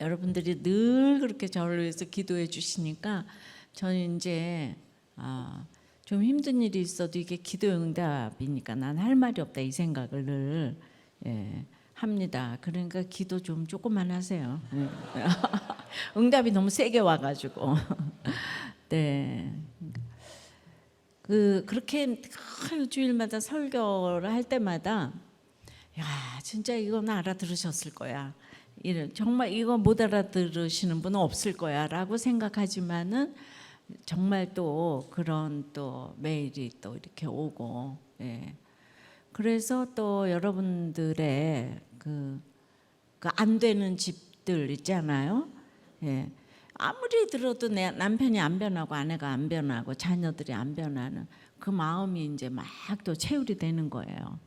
여러분들이 늘 그렇게 저를 위해서 기도해 주시니까 저는 이제 좀 힘든 일이 있어도 이게 기도의 응답이니까 난 할 말이 없다 이 생각을 늘 합니다. 그러니까 기도 좀 조금만 하세요. 응답이 너무 세게 와가지고 네. 그렇게 주일마다 설교를 할 때마다 야 진짜 이건 알아들으셨을 거야. 정말 이거 못 알아들으시는 분은 없을 거야라고 생각하지만은 정말 또 그런 또 메일이 또 이렇게 오고 그래서 또 여러분들의 그 안 되는 집들 있잖아요. 아무리 들어도 내 남편이 안 변하고 아내가 안 변하고 자녀들이 안 변하는 그 마음이 이제 막 또 체울이 되는 거예요.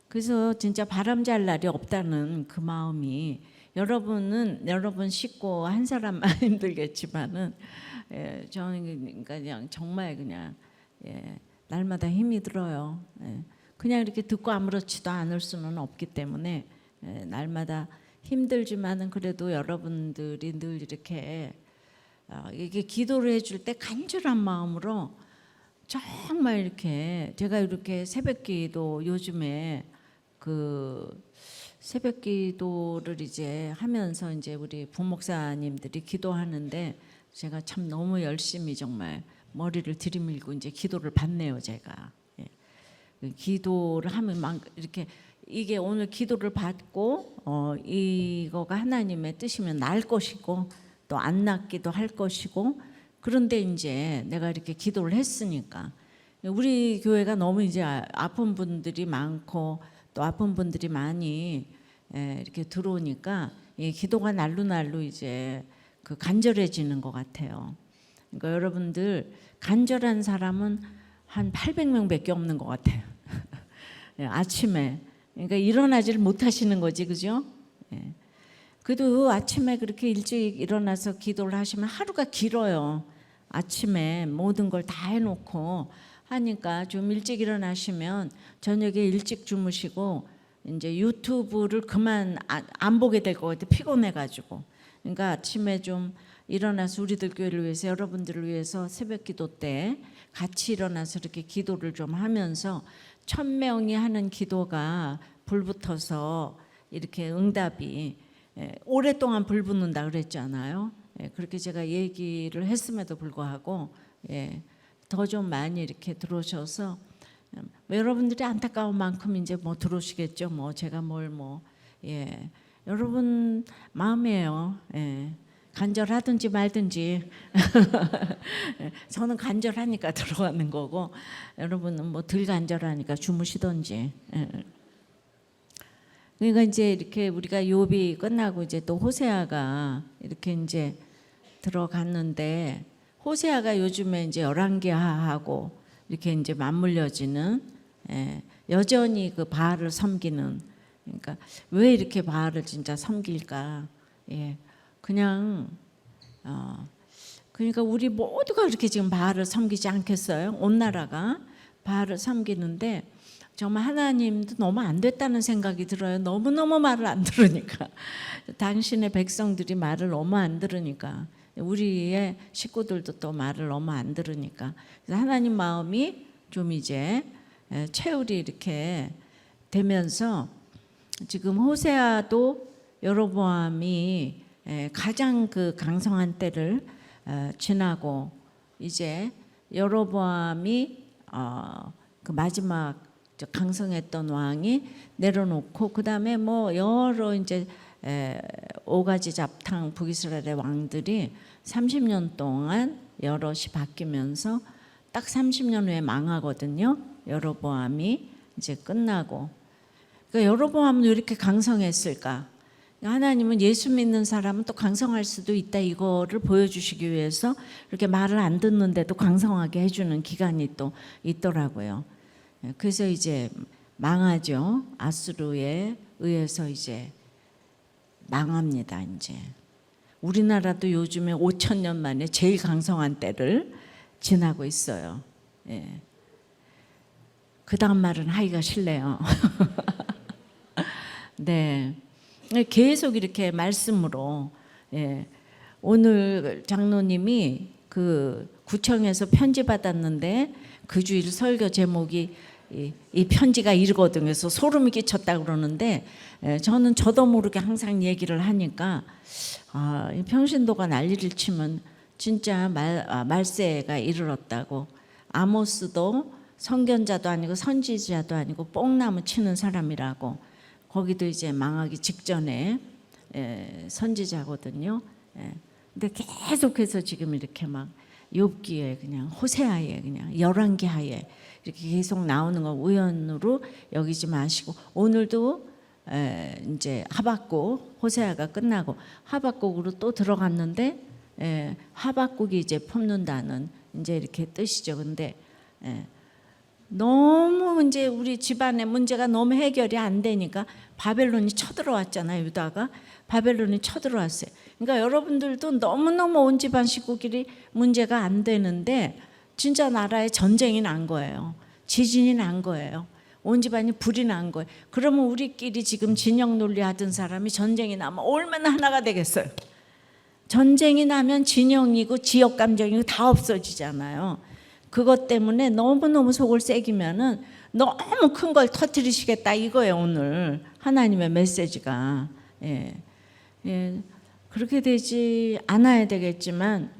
그래서 진짜 바람잘 날이 없다는 그 마음이 여러분 식구 한 사람만 힘들겠지만은 저는 그냥 정말 그냥 날마다 힘이 들어요. 그냥 이렇게 듣고 아무렇지도 않을 수는 없기 때문에 날마다 힘들지만은 그래도 여러분들이 늘 이렇게 이게 기도를 해줄 때 간절한 마음으로 정말 이렇게 제가 이렇게 새벽기도 요즘에 그 새벽기도를 이제 하면서 이제 우리 부목사님들이 기도하는데 제가 참 너무 열심히 정말 머리를 들이밀고 이제 기도를 받네요 제가. 기도를 하면 막 이렇게 이게 오늘 기도를 받고 이거가 하나님의 뜻이면 날 것이고 또 안 낫기도 할 것이고 그런데 이제 내가 이렇게 기도를 했으니까 우리 교회가 너무 이제 아픈 분들이 많고 또 아픈 분들이 많이 이렇게 들어오니까 이 기도가 날로 이제 그 간절해지는 것 같아요. 그러니까 여러분들 간절한 사람은 한 800명밖에 없는 것 같아요. 아침에 그러니까 일어나지를 못하시는 거지, 그죠? 그래도 아침에 그렇게 일찍 일어나서 기도를 하시면 하루가 길어요. 아침에 모든 걸 다 해놓고 하니까 좀 일찍 일어나시면 저녁에 일찍 주무시고 이제 유튜브를 그만 안 보게 될 것 같아요. 피곤해가지고. 그러니까 아침에 좀 일어나서 우리들 교회를 위해서 여러분들을 위해서 새벽기도 때 같이 일어나서 이렇게 기도를 좀 하면서 1000명이 하는 기도가 불붙어서 이렇게 응답이 오랫동안 불붙는다 그랬잖아요. 그렇게 제가 얘기를 했음에도 불구하고 더 좀 많이 이렇게 들어오셔서 여러분들이 안타까운 만큼 이제 뭐 들어오시겠죠. 뭐 제가 뭘 여러분 마음이에요. 간절하든지 말든지 저는 간절하니까 들어가는 거고 여러분은 뭐 덜 간절하니까 주무시던지. 그러니까 이제 이렇게 우리가 욥이 끝나고 이제 또 호세아가 이렇게 이제 들어갔는데 호세아가 요즘에 이제 열왕기하하고 이렇게 이제 맞물려지는 여전히 그 바알을 섬기는 그러니까 왜 이렇게 바알을 진짜 섬길까? 그냥 그러니까 우리 모두가 그렇게 지금 바알을 섬기지 않겠어요? 온 나라가 바알을 섬기는데 정말 하나님도 너무 안 됐다는 생각이 들어요. 너무너무 말을 안 들으니까 당신의 백성들이 말을 너무 안 들으니까 우리의 식구들도 또 말을 너무 안 들으니까 그래서 하나님 마음이 좀 이제 체울이 이렇게 되면서 지금 호세아도 여로보암이 가장 그 강성한 때를 지나고 이제 여로보암이 그 마지막 강성했던 왕이 내려놓고 그 다음에 뭐 여러 이제 5가지 잡탕 북이스라엘의 왕들이 30년 동안 여럿이 바뀌면서 딱 30년 후에 망하거든요. 여로보암이 이제 끝나고 그러니까 여로보암은 왜 이렇게 강성했을까? 하나님은 예수 믿는 사람은 또 강성할 수도 있다 이거를 보여주시기 위해서 이렇게 말을 안 듣는데도 강성하게 해주는 기간이 또 있더라고요. 그래서 이제 망하죠. 아수르에 의해서 이제 망합니다. 이제 우리나라도 요즘에 5000년 만에 제일 강성한 때를 지나고 있어요. 그 다음 말은 하기가 싫네요. 네. 계속 이렇게 말씀으로 예. 오늘 장로님이 그 구청에서 편지 받았는데 그 주일 설교 제목이 이 편지가 이거든요. 그래서 소름이 끼쳤다 그러는데 저도 모르게 항상 얘기를 하니까 이 평신도가 난리를 치면 진짜 말세가 이르렀다고. 아모스도 선견자도 아니고 선지자도 아니고 뽕나무 치는 사람이라고. 거기도 이제 망하기 직전에 선지자거든요. 근데 계속해서 지금 이렇게 막 욥기에 그냥 호세아에 그냥 열왕기하에 이렇게 계속 나오는 거 우연으로 여기지 마시고, 오늘도 이제 하박국 호세아가 끝나고 하박국으로 또 들어갔는데 하박국이 이제 품는다는 이제 이렇게 뜻이죠. 근데 너무 이제 우리 집안의 문제가 너무 해결이 안 되니까 바벨론이 쳐들어왔잖아요. 유다가 바벨론이 쳐들어왔어요. 그러니까 여러분들도 너무너무 온 집안 식구끼리 문제가 안 되는데 진짜 나라에 전쟁이 난 거예요. 지진이 난 거예요. 온 집안이 불이 난 거예요. 그러면 우리끼리 지금 진영 논리 하던 사람이 전쟁이 나면 얼마나 하나가 되겠어요. 전쟁이 나면 진영이고 지역 감정이고 다 없어지잖아요. 그것 때문에 너무너무 속을 새기면은 너무 큰 걸 터뜨리시겠다 이거예요. 오늘 하나님의 메시지가. 그렇게 되지 않아야 되겠지만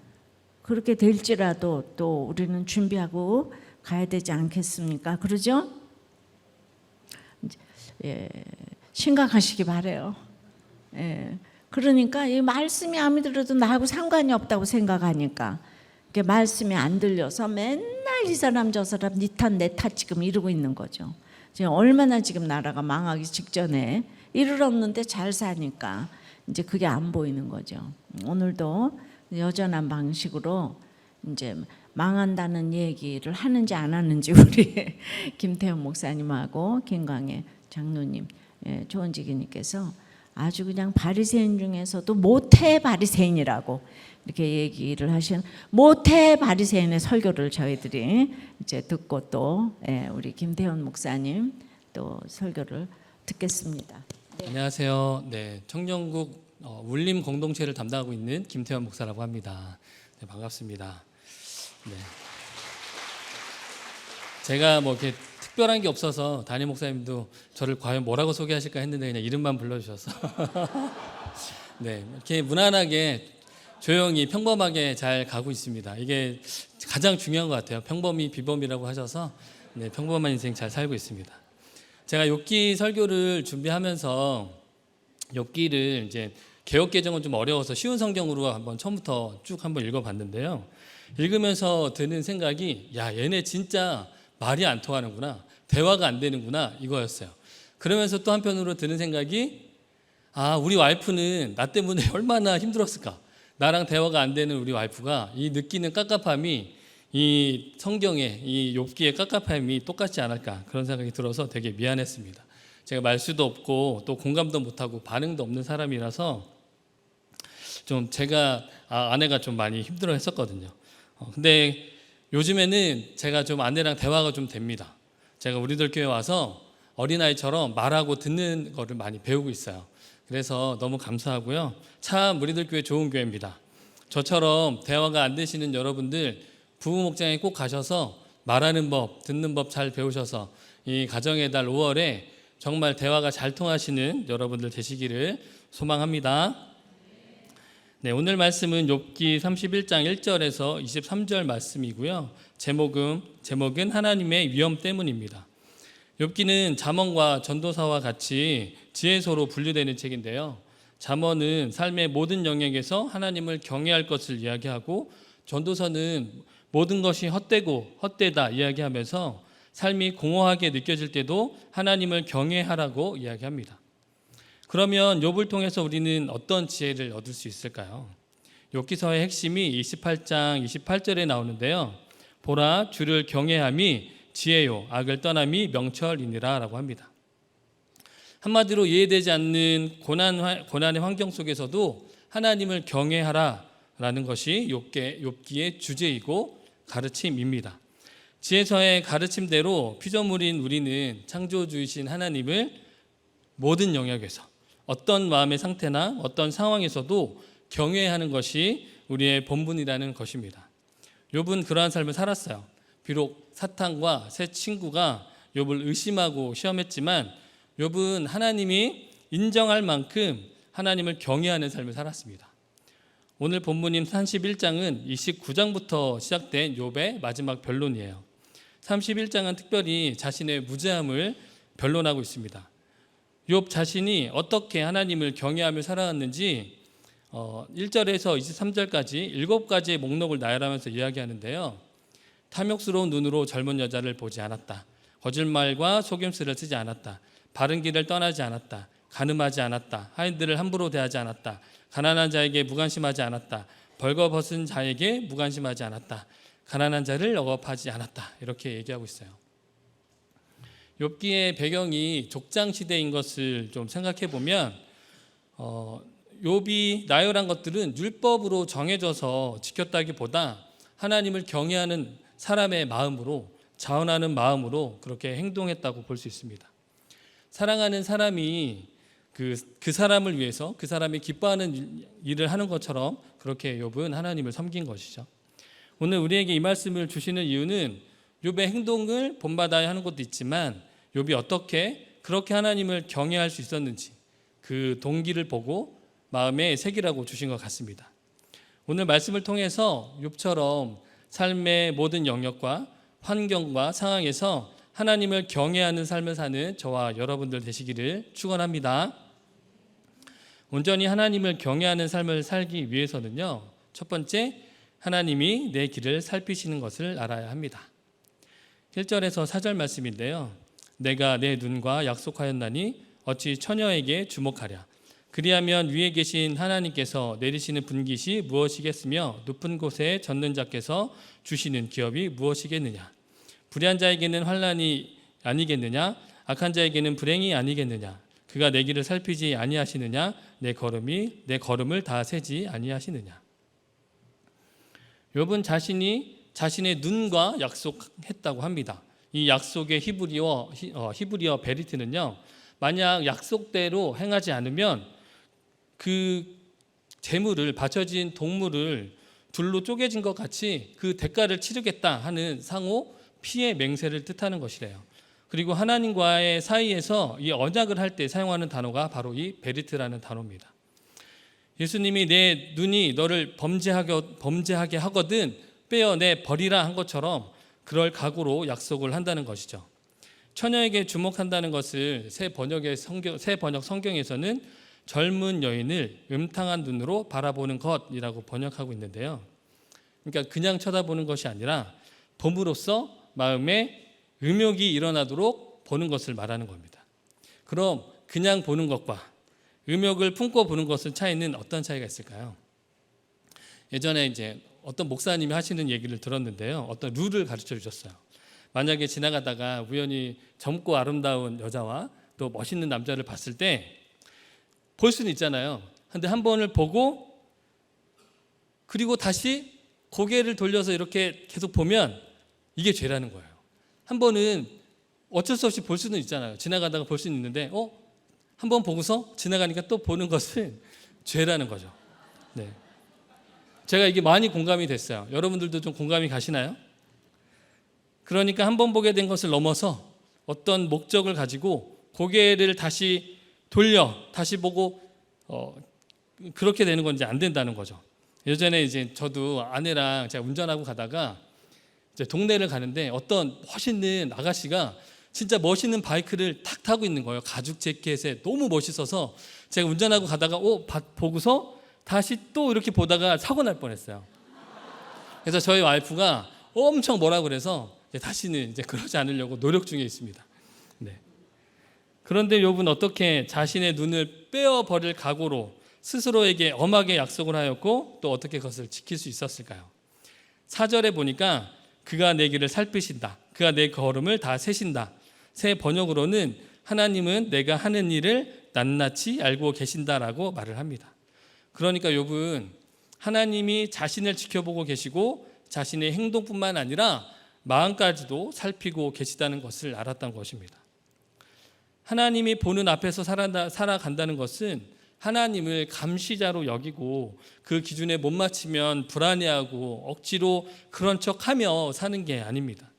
그렇게 될지라도 또 우리는 준비하고 가야 되지 않겠습니까? 그러죠? 심각하시기 바래요. 그러니까 이 말씀이 아무리 들어도 나하고 상관이 없다고 생각하니까 말씀이 안 들려서 맨날 이 사람 저 사람 니 탓 내 탓 지금 이러고 있는 거죠. 지금 얼마나 지금 나라가 망하기 직전에 이르렀는데 잘 사니까 이제 그게 안 보이는 거죠. 오늘도 여전한 방식으로 이제 망한다는 얘기를 하는지 안 하는지 우리 김태현 목사님하고 김광애 장로님 조은지기님께서 아주 그냥 바리새인 중에서도 모태 바리새인이라고 이렇게 얘기를 하시는 모태 바리새인의 설교를 저희들이 이제 듣고 또 우리 김태현 목사님 또 설교를 듣겠습니다. 네. 안녕하세요. 청정국 울림 공동체를 담당하고 있는 김태현 목사라고 합니다. 반갑습니다. 제가 뭐 이렇게 특별한 게 없어서 담임 목사님도 저를 과연 뭐라고 소개하실까 했는데 그냥 이름만 불러주셔서 이렇게 무난하게 조용히 평범하게 잘 가고 있습니다. 이게 가장 중요한 것 같아요. 평범이 비범이라고 하셔서 평범한 인생 잘 살고 있습니다. 제가 욥기 설교를 준비하면서 욥기를 이제 개역 개정은 좀 어려워서 쉬운 성경으로 한번 처음부터 쭉 한번 읽어봤는데요. 읽으면서 드는 생각이 얘네 진짜 말이 안 통하는구나, 대화가 안 되는구나 이거였어요. 그러면서 또 한편으로 드는 생각이 우리 와이프는 나 때문에 얼마나 힘들었을까. 나랑 대화가 안 되는 우리 와이프가 이 느끼는 깝깝함이 이 성경의 이 욥기의 깝깝함이 똑같지 않을까 그런 생각이 들어서 되게 미안했습니다. 제가 말수도 없고 또 공감도 못하고 반응도 없는 사람이라서 좀 제가 아내가 좀 많이 힘들어했었거든요. 근데 요즘에는 제가 좀 아내랑 대화가 좀 됩니다. 제가 우리들 교회 와서 어린아이처럼 말하고 듣는 거를 많이 배우고 있어요. 그래서 너무 감사하고요. 참 우리들 교회 좋은 교회입니다. 저처럼 대화가 안 되시는 여러분들 부부 목장에 꼭 가셔서 말하는 법, 듣는 법 잘 배우셔서 이 가정의 달 5월에 정말 대화가 잘 통하시는 여러분들 되시기를 소망합니다. 오늘 말씀은 욥기 31장 1절에서 23절 말씀이고요. 제목은 하나님의 위엄 때문입니다. 욥기는 잠언과 전도서와 같이 지혜서로 분류되는 책인데요. 잠언은 삶의 모든 영역에서 하나님을 경외할 것을 이야기하고, 전도서는 모든 것이 헛되고 헛되다 이야기하면서 삶이 공허하게 느껴질 때도 하나님을 경외하라고 이야기합니다. 그러면 욥을 통해서 우리는 어떤 지혜를 얻을 수 있을까요? 욥기서의 핵심이 28장 28절에 나오는데요. 보라, 주를 경외함이 지혜요, 악을 떠남이 명철이니라 라고 합니다. 한마디로 이해되지 않는 고난의 환경 속에서도 하나님을 경외하라 라는 것이 욥기의 주제이고 가르침입니다. 지혜서의 가르침대로 피조물인 우리는 창조주이신 하나님을 모든 영역에서 어떤 마음의 상태나 어떤 상황에서도 경외하는 것이 우리의 본분이라는 것입니다. 욥은 그러한 삶을 살았어요. 비록 사탄과 새 친구가 욥을 의심하고 시험했지만 욥은 하나님이 인정할 만큼 하나님을 경외하는 삶을 살았습니다. 오늘 본문인 31장은 29장부터 시작된 욥의 마지막 변론이에요. 31장은 특별히 자신의 무죄함을 변론하고 있습니다. 욥 자신이 어떻게 하나님을 경외하며 살아왔는지 1절에서 23절까지 7가지의 목록을 나열하면서 이야기하는데요. 탐욕스러운 눈으로 젊은 여자를 보지 않았다. 거짓말과 속임수를 쓰지 않았다. 바른 길을 떠나지 않았다. 간음하지 않았다. 하인들을 함부로 대하지 않았다. 가난한 자에게 무관심하지 않았다. 벌거벗은 자에게 무관심하지 않았다. 가난한 자를 억압하지 않았다. 이렇게 얘기하고 있어요. 욥기의 배경이 족장 시대인 것을 좀 생각해 보면 욥이 나열한 것들은 율법으로 정해져서 지켰다기보다 하나님을 경외하는 사람의 마음으로, 자원하는 마음으로 그렇게 행동했다고 볼 수 있습니다. 사랑하는 사람이 그 사람을 위해서 그 사람이 기뻐하는 일을 하는 것처럼 그렇게 욥은 하나님을 섬긴 것이죠. 오늘 우리에게 이 말씀을 주시는 이유는 욥의 행동을 본받아야 하는 것도 있지만 욥이 어떻게 그렇게 하나님을 경외할 수 있었는지 그 동기를 보고 마음에 새기라고 주신 것 같습니다. 오늘 말씀을 통해서 욥처럼 삶의 모든 영역과 환경과 상황에서 하나님을 경외하는 삶을 사는 저와 여러분들 되시기를 축원합니다. 온전히 하나님을 경외하는 삶을 살기 위해서는요, 첫 번째, 하나님이 내 길을 살피시는 것을 알아야 합니다. 1절에서 4절 말씀인데요. 내가 내 눈과 약속하였나니 어찌 처녀에게 주목하랴. 그리하면 위에 계신 하나님께서 내리시는 분깃이 무엇이겠으며 높은 곳에 젖는 자께서 주시는 기업이 무엇이겠느냐. 불의한 자에게는 환난이 아니겠느냐. 악한 자에게는 불행이 아니겠느냐. 그가 내 길을 살피지 아니하시느냐. 내 걸음을 다 세지 아니하시느냐. 욥은 자신의 눈과 약속했다고 합니다. 이 약속의 히브리어 베리트는요, 만약 약속대로 행하지 않으면 그 재물을 바쳐진 동물을 둘로 쪼개진 것 같이 그 대가를 치르겠다 하는 상호 피해 맹세를 뜻하는 것이래요. 그리고 하나님과의 사이에서 이 언약을 할 때 사용하는 단어가 바로 이 베리트라는 단어입니다. 예수님이 내 눈이 너를 범죄하게 하거든 빼어내 버리라 한 것처럼 그럴 각오로 약속을 한다는 것이죠. 처녀에게 주목한다는 것을 새 번역 성경에서는 젊은 여인을 음탕한 눈으로 바라보는 것이라고 번역하고 있는데요. 그러니까 그냥 쳐다보는 것이 아니라 봄으로써 마음에 음욕이 일어나도록 보는 것을 말하는 겁니다. 그럼 그냥 보는 것과 음욕을 품고 보는 것의 차이는 어떤 차이가 있을까요? 예전에 이제 어떤 목사님이 하시는 얘기를 들었는데요. 어떤 룰을 가르쳐 주셨어요. 만약에 지나가다가 우연히 젊고 아름다운 여자와 또 멋있는 남자를 봤을 때 볼 수는 있잖아요. 근데 한 번을 보고 그리고 다시 고개를 돌려서 이렇게 계속 보면 이게 죄라는 거예요. 한 번은 어쩔 수 없이 볼 수는 있잖아요. 지나가다가 볼 수는 있는데 한 번 보고서 지나가니까 또 보는 것은 죄라는 거죠. 네. 제가 이게 많이 공감이 됐어요. 여러분들도 좀 공감이 가시나요? 그러니까 한 번 보게 된 것을 넘어서 어떤 목적을 가지고 고개를 다시 돌려 다시 보고 그렇게 되는 건 이제 안 된다는 거죠. 예전에 이제 저도 아내랑 제가 운전하고 가다가 이제 동네를 가는데 어떤 멋있는 아가씨가 진짜 멋있는 바이크를 탁 타고 있는 거예요. 가죽 재킷에 너무 멋있어서 제가 운전하고 가다가 보고서 다시 또 이렇게 보다가 사고 날 뻔했어요. 그래서 저희 와이프가 엄청 뭐라 그래서 다시는 이제 그러지 않으려고 노력 중에 있습니다. 네. 그런데 욥은 어떻게 자신의 눈을 빼어 버릴 각오로 스스로에게 엄하게 약속을 하였고 또 어떻게 그것을 지킬 수 있었을까요? 4절에 보니까 그가 내 길을 살피신다. 그가 내 걸음을 다 세신다. 새 번역으로는 하나님은 내가 하는 일을 낱낱이 알고 계신다라고 말을 합니다. 그러니까 욥은 하나님이 자신을 지켜보고 계시고 자신의 행동뿐만 아니라 마음까지도 살피고 계시다는 것을 알았던 것입니다. 하나님이 보는 앞에서 살아간다는 것은 하나님을 감시자로 여기고 그 기준에 못 맞추면 불안해하고 억지로 그런 척하며 사는 게 아닙니다.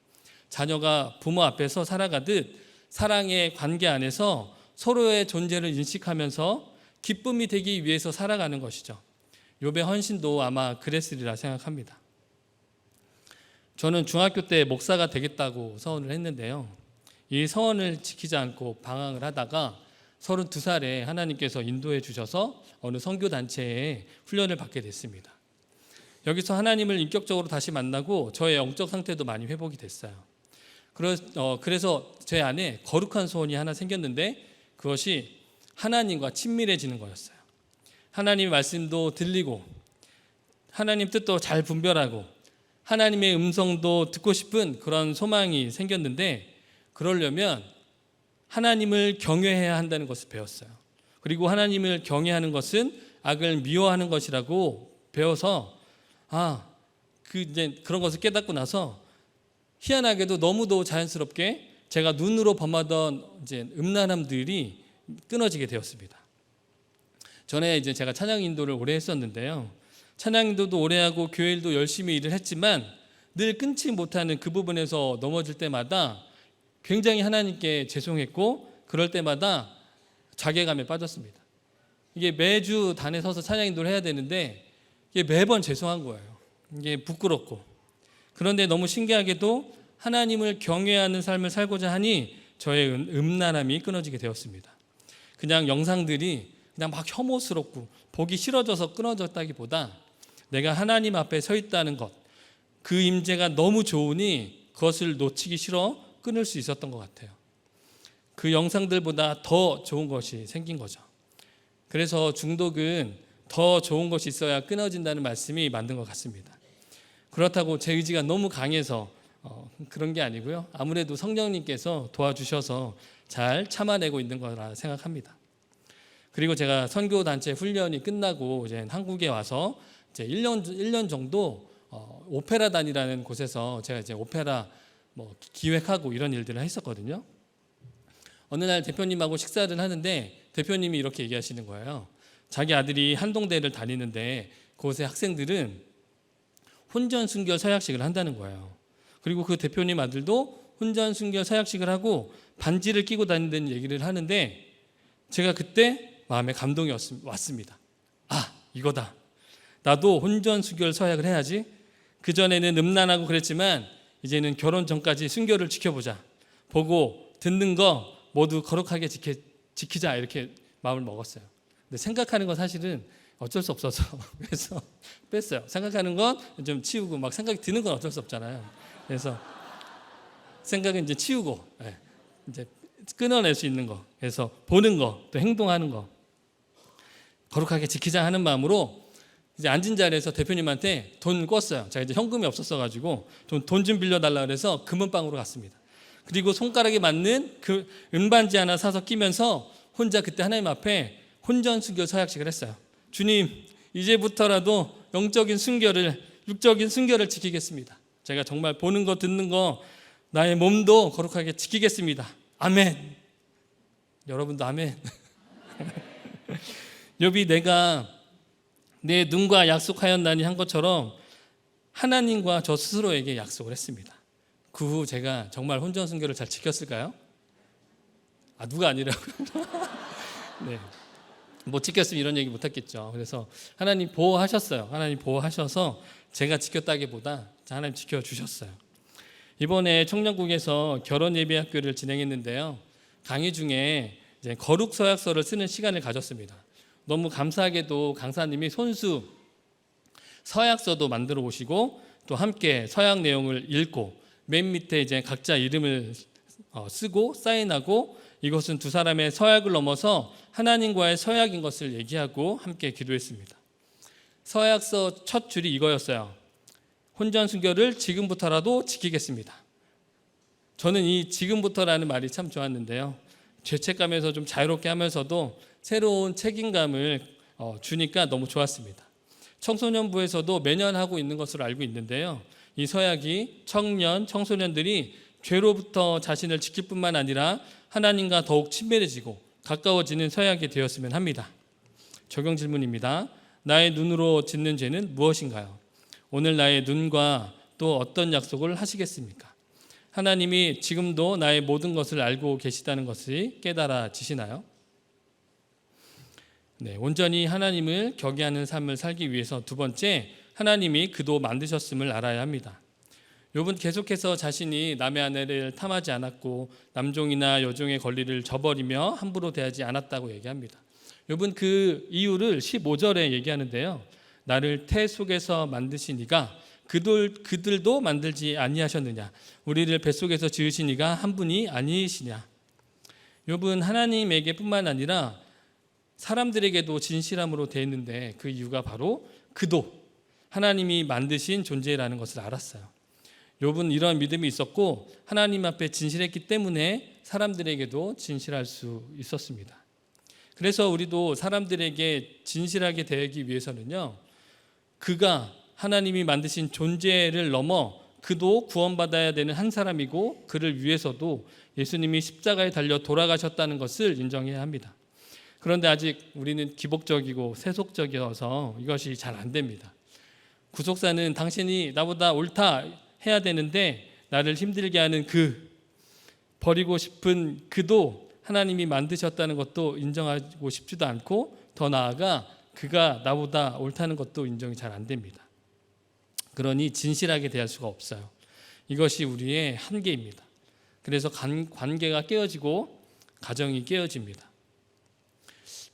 자녀가 부모 앞에서 살아가듯 사랑의 관계 안에서 서로의 존재를 인식하면서 기쁨이 되기 위해서 살아가는 것이죠. 욥의 헌신도 아마 그랬으리라 생각합니다. 저는 중학교 때 목사가 되겠다고 서원을 했는데요. 이 서원을 지키지 않고 방황을 하다가 32살에 하나님께서 인도해 주셔서 어느 선교단체에 훈련을 받게 됐습니다. 여기서 하나님을 인격적으로 다시 만나고 저의 영적 상태도 많이 회복이 됐어요. 그래서 제 안에 거룩한 소원이 하나 생겼는데 그것이 하나님과 친밀해지는 거였어요. 하나님의 말씀도 들리고 하나님 뜻도 잘 분별하고 하나님의 음성도 듣고 싶은 그런 소망이 생겼는데 그러려면 하나님을 경외해야 한다는 것을 배웠어요. 그리고 하나님을 경외하는 것은 악을 미워하는 것이라고 배워서 이제 그런 것을 깨닫고 나서 희한하게도 너무도 자연스럽게 제가 눈으로 범하던 이제 음란함들이 끊어지게 되었습니다. 전에 이제 제가 찬양 인도를 오래 했었는데요. 찬양 인도도 오래 하고 교회 일도 열심히 일을 했지만 늘 끊지 못하는 그 부분에서 넘어질 때마다 굉장히 하나님께 죄송했고 그럴 때마다 자괴감에 빠졌습니다. 이게 매주 단에 서서 찬양 인도를 해야 되는데 이게 매번 죄송한 거예요. 이게 부끄럽고. 그런데 너무 신기하게도 하나님을 경외하는 삶을 살고자 하니 저의 음란함이 끊어지게 되었습니다. 그냥 영상들이 그냥 막 혐오스럽고 보기 싫어져서 끊어졌다기보다 내가 하나님 앞에 서 있다는 것, 그 임재가 너무 좋으니 그것을 놓치기 싫어 끊을 수 있었던 것 같아요. 그 영상들보다 더 좋은 것이 생긴 거죠. 그래서 중독은 더 좋은 것이 있어야 끊어진다는 말씀이 맞는 것 같습니다. 그렇다고 제 의지가 너무 강해서 그런 게 아니고요. 아무래도 성령님께서 도와주셔서 잘 참아내고 있는 거라 생각합니다. 그리고 제가 선교단체 훈련이 끝나고 이제 한국에 와서 이제 1년 정도 오페라단이라는 곳에서 제가 이제 오페라 기획하고 이런 일들을 했었거든요. 어느 날 대표님하고 식사를 하는데 대표님이 이렇게 얘기하시는 거예요. 자기 아들이 한동대를 다니는데 그곳의 학생들은 혼전순결 서약식을 한다는 거예요. 그리고 그 대표님 아들도 혼전순결 서약식을 하고 반지를 끼고 다닌다는 얘기를 하는데 제가 그때 마음에 감동이 왔습니다. 이거다. 나도 혼전순결 서약을 해야지. 그전에는 음란하고 그랬지만 이제는 결혼 전까지 순결을 지켜보자. 보고 듣는 거 모두 거룩하게 지키자 이렇게 마음을 먹었어요. 근데 생각하는 건 사실은 어쩔 수 없어서 그래서 뺐어요. 생각하는 건 좀 치우고 막 생각이 드는 건 어쩔 수 없잖아요. 그래서 생각은 이제 치우고 이제 끊어낼 수 있는 거. 그래서 보는 거, 또 행동하는 거 거룩하게 지키자 하는 마음으로 이제 앉은 자리에서 대표님한테 돈 꿨어요. 제가 이제 현금이 없었어 가지고 돈 좀 빌려달라 그래서 금은방으로 갔습니다. 그리고 손가락에 맞는 그 은반지 하나 사서 끼면서 혼자 그때 하나님 앞에 혼전순결 서약식을 했어요. 주님, 이제부터라도 영적인 순결을, 육적인 순결을 지키겠습니다. 제가 정말 보는 거 듣는 거 나의 몸도 거룩하게 지키겠습니다. 아멘. 여러분도 아멘. 욥이 내가 내 눈과 약속하였나니 한 것처럼 하나님과 저 스스로에게 약속을 했습니다. 그 후 제가 정말 혼전순결을 잘 지켰을까요? 누가 아니라고요? 네. 못 지켰으면 이런 얘기 못 했겠죠. 그래서 하나님 보호하셨어요. 하나님 보호하셔서 제가 지켰다기보다 하나님 지켜주셨어요. 이번에 청년국에서 결혼 예배 학교를 진행했는데요. 강의 중에 이제 거룩 서약서를 쓰는 시간을 가졌습니다. 너무 감사하게도 강사님이 손수 서약서도 만들어 오시고 또 함께 서약 내용을 읽고 맨 밑에 이제 각자 이름을 쓰고 사인하고 이것은 두 사람의 서약을 넘어서 하나님과의 서약인 것을 얘기하고 함께 기도했습니다. 서약서 첫 줄이 이거였어요. 혼전순결을 지금부터라도 지키겠습니다. 저는 이 지금부터라는 말이 참 좋았는데요. 죄책감에서 좀 자유롭게 하면서도 새로운 책임감을 주니까 너무 좋았습니다. 청소년부에서도 매년 하고 있는 것으로 알고 있는데요. 이 서약이 청년, 청소년들이 죄로부터 자신을 지킬 뿐만 아니라 하나님과 더욱 친밀해지고 가까워지는 서약이 되었으면 합니다. 적용 질문입니다. 나의 눈으로 짓는 죄는 무엇인가요? 오늘 나의 눈과 또 어떤 약속을 하시겠습니까? 하나님이 지금도 나의 모든 것을 알고 계시다는 것을 깨달아지시나요? 네, 온전히 하나님을 경외하는 삶을 살기 위해서 두 번째, 하나님이 그도 만드셨음을 알아야 합니다. 욥은 계속해서 자신이 남의 아내를 탐하지 않았고 남종이나 여종의 권리를 저버리며 함부로 대하지 않았다고 얘기합니다. 욥은 그 이유를 15절에 얘기하는데요. 나를 태 속에서 만드신 이가 그들도 만들지 아니하셨느냐? 우리를 뱃속에서 지으신 이가 한 분이 아니시냐? 욥은 하나님에게 뿐만 아니라 사람들에게도 진실함으로 대했는데 그 이유가 바로 그도 하나님이 만드신 존재라는 것을 알았어요. 욥은 이런 믿음이 있었고 하나님 앞에 진실했기 때문에 사람들에게도 진실할 수 있었습니다. 그래서 우리도 사람들에게 진실하게 대하기 위해서는요, 그가 하나님이 만드신 존재를 넘어 그도 구원받아야 되는 한 사람이고 그를 위해서도 예수님이 십자가에 달려 돌아가셨다는 것을 인정해야 합니다. 그런데 아직 우리는 기복적이고 세속적이어서 이것이 잘 안 됩니다. 구속사는 당신이 나보다 옳다 해야 되는데 나를 힘들게 하는 버리고 싶은 그도 하나님이 만드셨다는 것도 인정하고 싶지도 않고 더 나아가 그가 나보다 옳다는 것도 인정이 잘 안 됩니다. 그러니 진실하게 대할 수가 없어요. 이것이 우리의 한계입니다. 그래서 관계가 깨어지고 가정이 깨어집니다.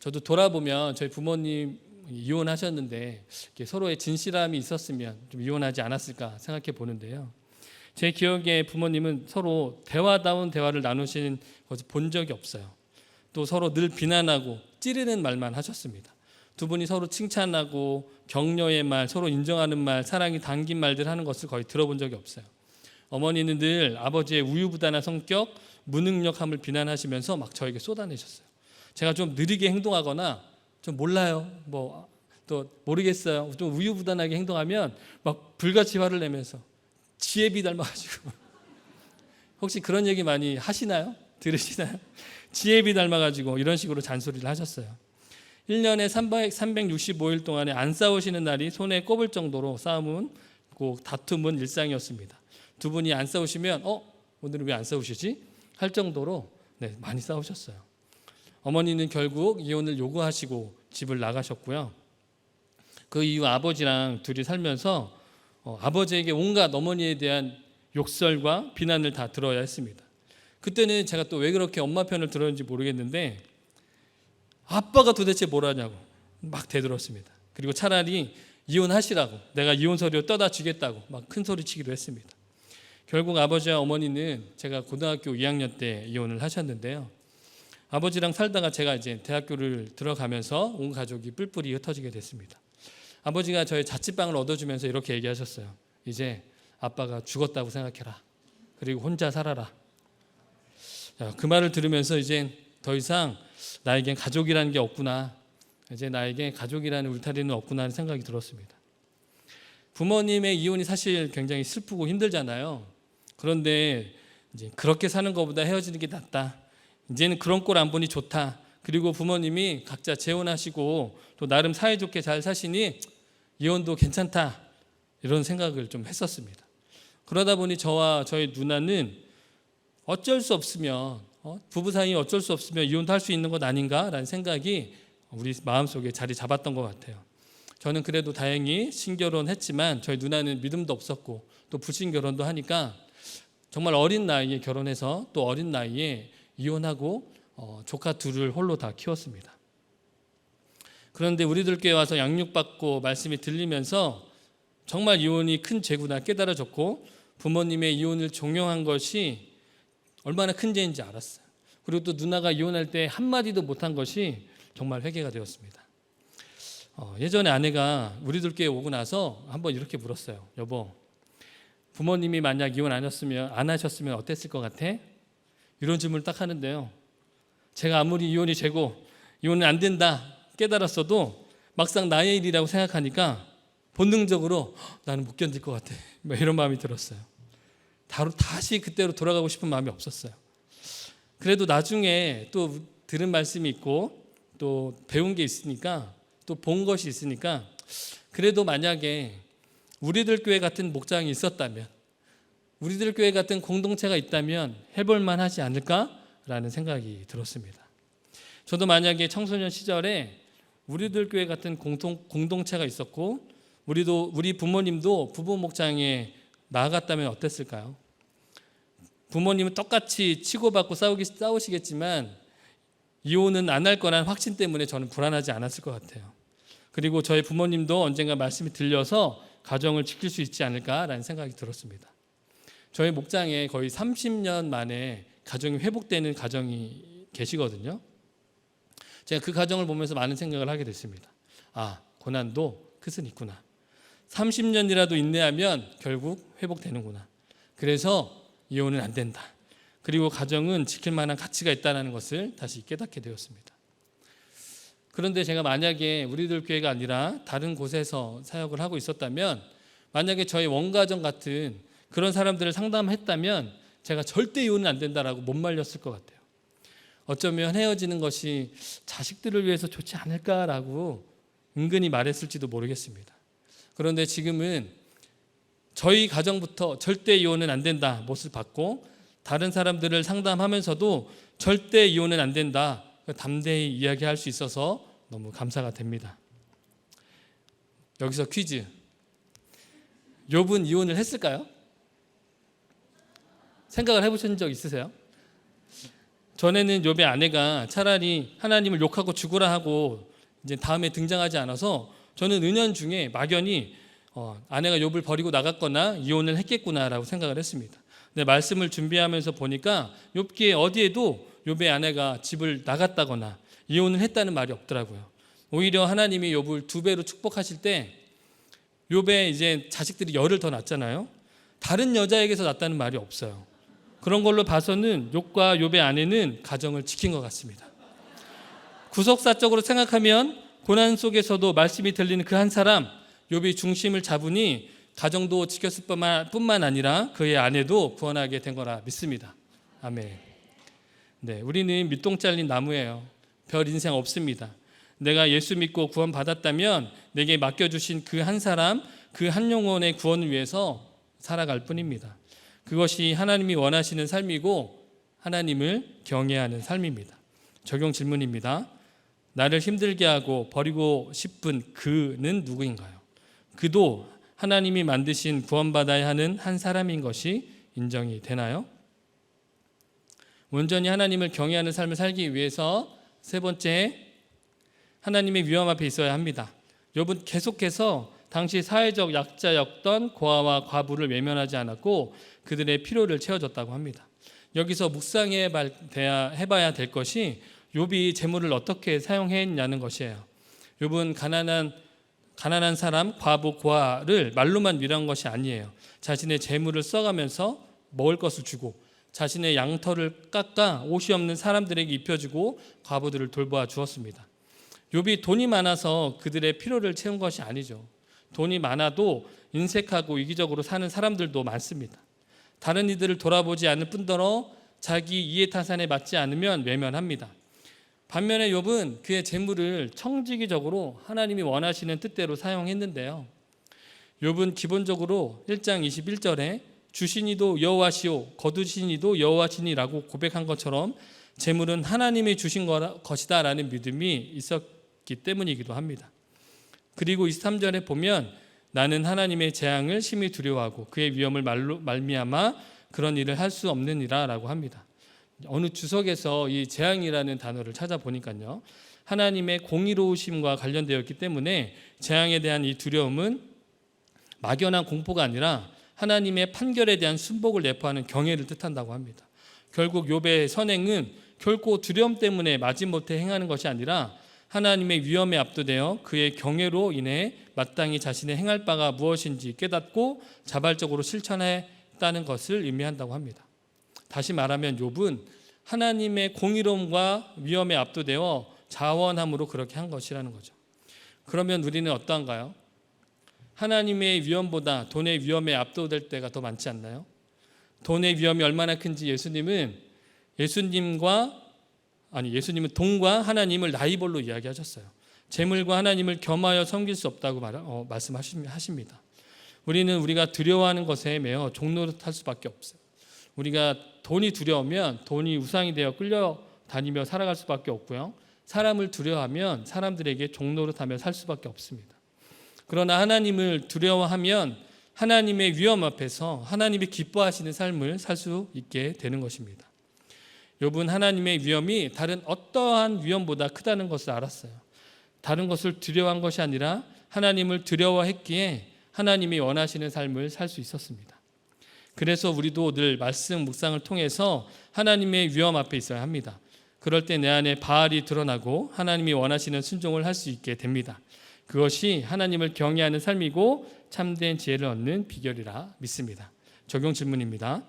저도 돌아보면 저희 부모님 이혼하셨는데 서로의 진실함이 있었으면 좀 이혼하지 않았을까 생각해 보는데요. 제 기억에 부모님은 서로 대화다운 대화를 나누시는 것을 본 적이 없어요. 또 서로 늘 비난하고 찌르는 말만 하셨습니다. 두 분이 서로 칭찬하고 격려의 말, 서로 인정하는 말, 사랑이 담긴 말들 하는 것을 거의 들어본 적이 없어요. 어머니는 늘 아버지의 우유부단한 성격, 무능력함을 비난하시면서 막 저에게 쏟아내셨어요. 제가 좀 느리게 행동하거나 좀 몰라요, 또 모르겠어요, 좀 우유부단하게 행동하면 막 불같이 화를 내면서 지혜비 닮아가지고 혹시 그런 얘기 많이 하시나요? 들으시나요? 지혜비 닮아가지고 이런 식으로 잔소리를 하셨어요. 1년에 365일 동안에 안 싸우시는 날이 손에 꼽을 정도로 다툼은 일상이었습니다. 두 분이 안 싸우시면 오늘은 왜 안 싸우시지? 할 정도로 많이 싸우셨어요. 어머니는 결국 이혼을 요구하시고 집을 나가셨고요. 그 이후 아버지랑 둘이 살면서 아버지에게 온갖 어머니에 대한 욕설과 비난을 다 들어야 했습니다. 그때는 제가 또 왜 그렇게 엄마 편을 들었는지 모르겠는데 아빠가 도대체 뭘 하냐고 막 대들었습니다. 그리고 차라리 이혼하시라고, 내가 이혼 서류 떠다 주겠다고 막 큰 소리 치기도 했습니다. 결국 아버지와 어머니는 제가 고등학교 2학년 때 이혼을 하셨는데요. 아버지랑 살다가 제가 이제 대학교를 들어가면서 온 가족이 뿔뿔이 흩어지게 됐습니다. 아버지가 저의 자취방을 얻어주면서 이렇게 얘기하셨어요. 이제 아빠가 죽었다고 생각해라. 그리고 혼자 살아라. 그 말을 들으면서 이제 더 이상 나에겐 가족이라는 게 없구나. 이제 나에게 가족이라는 울타리는 없구나 하는 생각이 들었습니다. 부모님의 이혼이 사실 굉장히 슬프고 힘들잖아요. 그런데 이제 그렇게 사는 것보다 헤어지는 게 낫다. 이제는 그런 꼴 안 보니 좋다. 그리고 부모님이 각자 재혼하시고 또 나름 사이좋게 잘 사시니 이혼도 괜찮다. 이런 생각을 좀 했었습니다. 그러다 보니 저와 저희 누나는 어쩔 수 없으면 부부 사이 어쩔 수 없으면 이혼도 할 수 있는 것 아닌가라는 생각이 우리 마음속에 자리 잡았던 것 같아요. 저는 그래도 다행히 신결혼했지만 저희 누나는 믿음도 없었고 또 불신결혼도 하니까 정말 어린 나이에 결혼해서 또 어린 나이에 이혼하고 조카 둘을 홀로 다 키웠습니다. 그런데 우리들 교회 와서 양육받고 말씀이 들리면서 정말 이혼이 큰 죄구나 깨달아졌고 부모님의 이혼을 종용한 것이 얼마나 큰 죄인지 알았어요. 그리고 또 누나가 이혼할 때 한마디도 못한 것이 정말 회개가 되었습니다. 예전에 아내가 우리들 교회 오고 나서 한번 이렇게 물었어요. 여보, 부모님이 만약 이혼 안 하셨으면 어땠을 것 같아? 이런 질문을 딱 하는데요. 제가 아무리 이혼이 죄고 이혼은 안 된다 깨달았어도 막상 나의 일이라고 생각하니까 본능적으로 나는 못 견딜 것 같아. 이런 마음이 들었어요. 다시 그때로 돌아가고 싶은 마음이 없었어요. 그래도 나중에 또 들은 말씀이 있고 또 배운 게 있으니까 또 본 것이 있으니까 그래도 만약에 우리들 교회 같은 목장이 있었다면, 우리들 교회 같은 공동체가 있다면 해볼 만하지 않을까라는 생각이 들었습니다. 저도 만약에 청소년 시절에 우리들 교회 같은 공동체가 있었고 우리 부모님도 부부 목장에 나아갔다면 어땠을까요? 부모님은 똑같이 치고받고 싸우시겠지만 이혼은 안 할 거란 확신 때문에 저는 불안하지 않았을 것 같아요. 그리고 저희 부모님도 언젠가 말씀이 들려서 가정을 지킬 수 있지 않을까라는 생각이 들었습니다. 저희 목장에 거의 30년 만에 가정이 회복되는 가정이 계시거든요. 제가 그 가정을 보면서 많은 생각을 하게 됐습니다. 아, 고난도 끝은 있구나. 30년이라도 인내하면 결국 회복되는구나. 그래서 이혼은 안 된다. 그리고 가정은 지킬 만한 가치가 있다는 것을 다시 깨닫게 되었습니다. 그런데 제가 만약에 우리들 교회가 아니라 다른 곳에서 사역을 하고 있었다면, 만약에 저희 원가정 같은 그런 사람들을 상담했다면 제가 절대 이혼은 안 된다라고 못 말렸을 것 같아요. 어쩌면 헤어지는 것이 자식들을 위해서 좋지 않을까라고 은근히 말했을지도 모르겠습니다. 그런데 지금은 저희 가정부터 절대 이혼은 안 된다 못을 받고 다른 사람들을 상담하면서도 절대 이혼은 안 된다 담대히 이야기할 수 있어서 너무 감사가 됩니다. 여기서 퀴즈. 욥은 이혼을 했을까요? 생각을 해보신 적 있으세요? 전에는 욥의 아내가 차라리 하나님을 욕하고 죽으라 하고 이제 다음에 등장하지 않아서 저는 은연중에 막연히 아내가 욥을 버리고 나갔거나 이혼을 했겠구나라고 생각을 했습니다. 근데 말씀을 준비하면서 보니까 욥기에 어디에도 욥의 아내가 집을 나갔다거나 이혼을 했다는 말이 없더라고요. 오히려 하나님이 욥을 2배로 축복하실 때 욥의 이제 자식들이 열을 더 낳잖아요. 다른 여자에게서 낳았다는 말이 없어요. 그런 걸로 봐서는 욥과 욥의 아내는 가정을 지킨 것 같습니다. 구속사적으로 생각하면 고난 속에서도 말씀이 들리는 그 한 사람, 욥이 중심을 잡으니 가정도 지켰을 뿐만 아니라 그의 아내도 구원하게 된 거라 믿습니다. 아멘. 네, 우리는 밑동 잘린 나무예요. 별 인생 없습니다. 내가 예수 믿고 구원 받았다면 내게 맡겨주신 그 한 사람, 그 한 영혼의 구원을 위해서 살아갈 뿐입니다. 그것이 하나님이 원하시는 삶이고 하나님을 경외하는 삶입니다. 적용 질문입니다. 나를 힘들게 하고 버리고 싶은 그는 누구인가요? 그도 하나님이 만드신 구원받아야 하는 한 사람인 것이 인정이 되나요? 온전히 하나님을 경외하는 삶을 살기 위해서 세 번째, 하나님의 위험 앞에 있어야 합니다. 욥은 계속해서 당시 사회적 약자였던 고아와 과부를 외면하지 않았고 그들의 필요를 채워줬다고 합니다. 여기서 묵상해봐야 될 것이 욥이 재물을 어떻게 사용했냐는 것이에요. 욥은 가난한 사람, 과부, 고아를 말로만 위로한 것이 아니에요. 자신의 재물을 써가면서 먹을 것을 주고 자신의 양털을 깎아 옷이 없는 사람들에게 입혀주고 과부들을 돌보아 주었습니다. 욥이 돈이 많아서 그들의 필요를 채운 것이 아니죠. 돈이 많아도 인색하고 이기적으로 사는 사람들도 많습니다. 다른 이들을 돌아보지 않을 뿐더러 자기 이해타산에 맞지 않으면 외면합니다. 반면에 욥은 그의 재물을 청지기적으로 하나님이 원하시는 뜻대로 사용했는데요. 욥은 기본적으로 1장 21절에 주신 이도 여호와시오 거두신 이도 여호와시니라고 고백한 것처럼 재물은 하나님이 주신 것이다 라는 믿음이 있었기 때문이기도 합니다. 그리고 23절에 보면 나는 하나님의 재앙을 심히 두려워하고 그의 위험을 말미암아 그런 일을 할 수 없느니라 라고 합니다. 어느 주석에서 이 재앙이라는 단어를 찾아보니까요, 하나님의 공의로우심과 관련되었기 때문에 재앙에 대한 이 두려움은 막연한 공포가 아니라 하나님의 판결에 대한 순복을 내포하는 경외를 뜻한다고 합니다. 결국 욥의 선행은 결코 두려움 때문에 마지못해 행하는 것이 아니라 하나님의 위험에 압도되어 그의 경외로 인해 마땅히 자신의 행할 바가 무엇인지 깨닫고 자발적으로 실천했다는 것을 의미한다고 합니다. 다시 말하면 욥은 하나님의 공의로움과 위험에 압도되어 자원함으로 그렇게 한 것이라는 거죠. 그러면 우리는 어떠한가요? 하나님의 위험보다 돈의 위험에 압도될 때가 더 많지 않나요? 돈의 위험이 얼마나 큰지 예수님은 돈과 하나님을 나이벌로 이야기하셨어요. 재물과 하나님을 겸하여 섬길 수 없다고 말씀하십니다. 우리가 두려워하는 것에 매여 종노릇할 수밖에 없어요. 우리가 돈이 두려우면 돈이 우상이 되어 끌려다니며 살아갈 수밖에 없고요. 사람을 두려워하면 사람들에게 종노릇하며 살 수밖에 없습니다. 그러나 하나님을 두려워하면 하나님의 위험 앞에서 하나님이 기뻐하시는 삶을 살 수 있게 되는 것입니다. 욥은 하나님의 위험이 다른 어떠한 위험보다 크다는 것을 알았어요. 다른 것을 두려워한 것이 아니라 하나님을 두려워했기에 하나님이 원하시는 삶을 살 수 있었습니다. 그래서 우리도 늘 말씀 묵상을 통해서 하나님의 위험 앞에 있어야 합니다. 그럴 때 내 안에 바알이 드러나고 하나님이 원하시는 순종을 할 수 있게 됩니다. 그것이 하나님을 경외하는 삶이고 참된 지혜를 얻는 비결이라 믿습니다. 적용 질문입니다.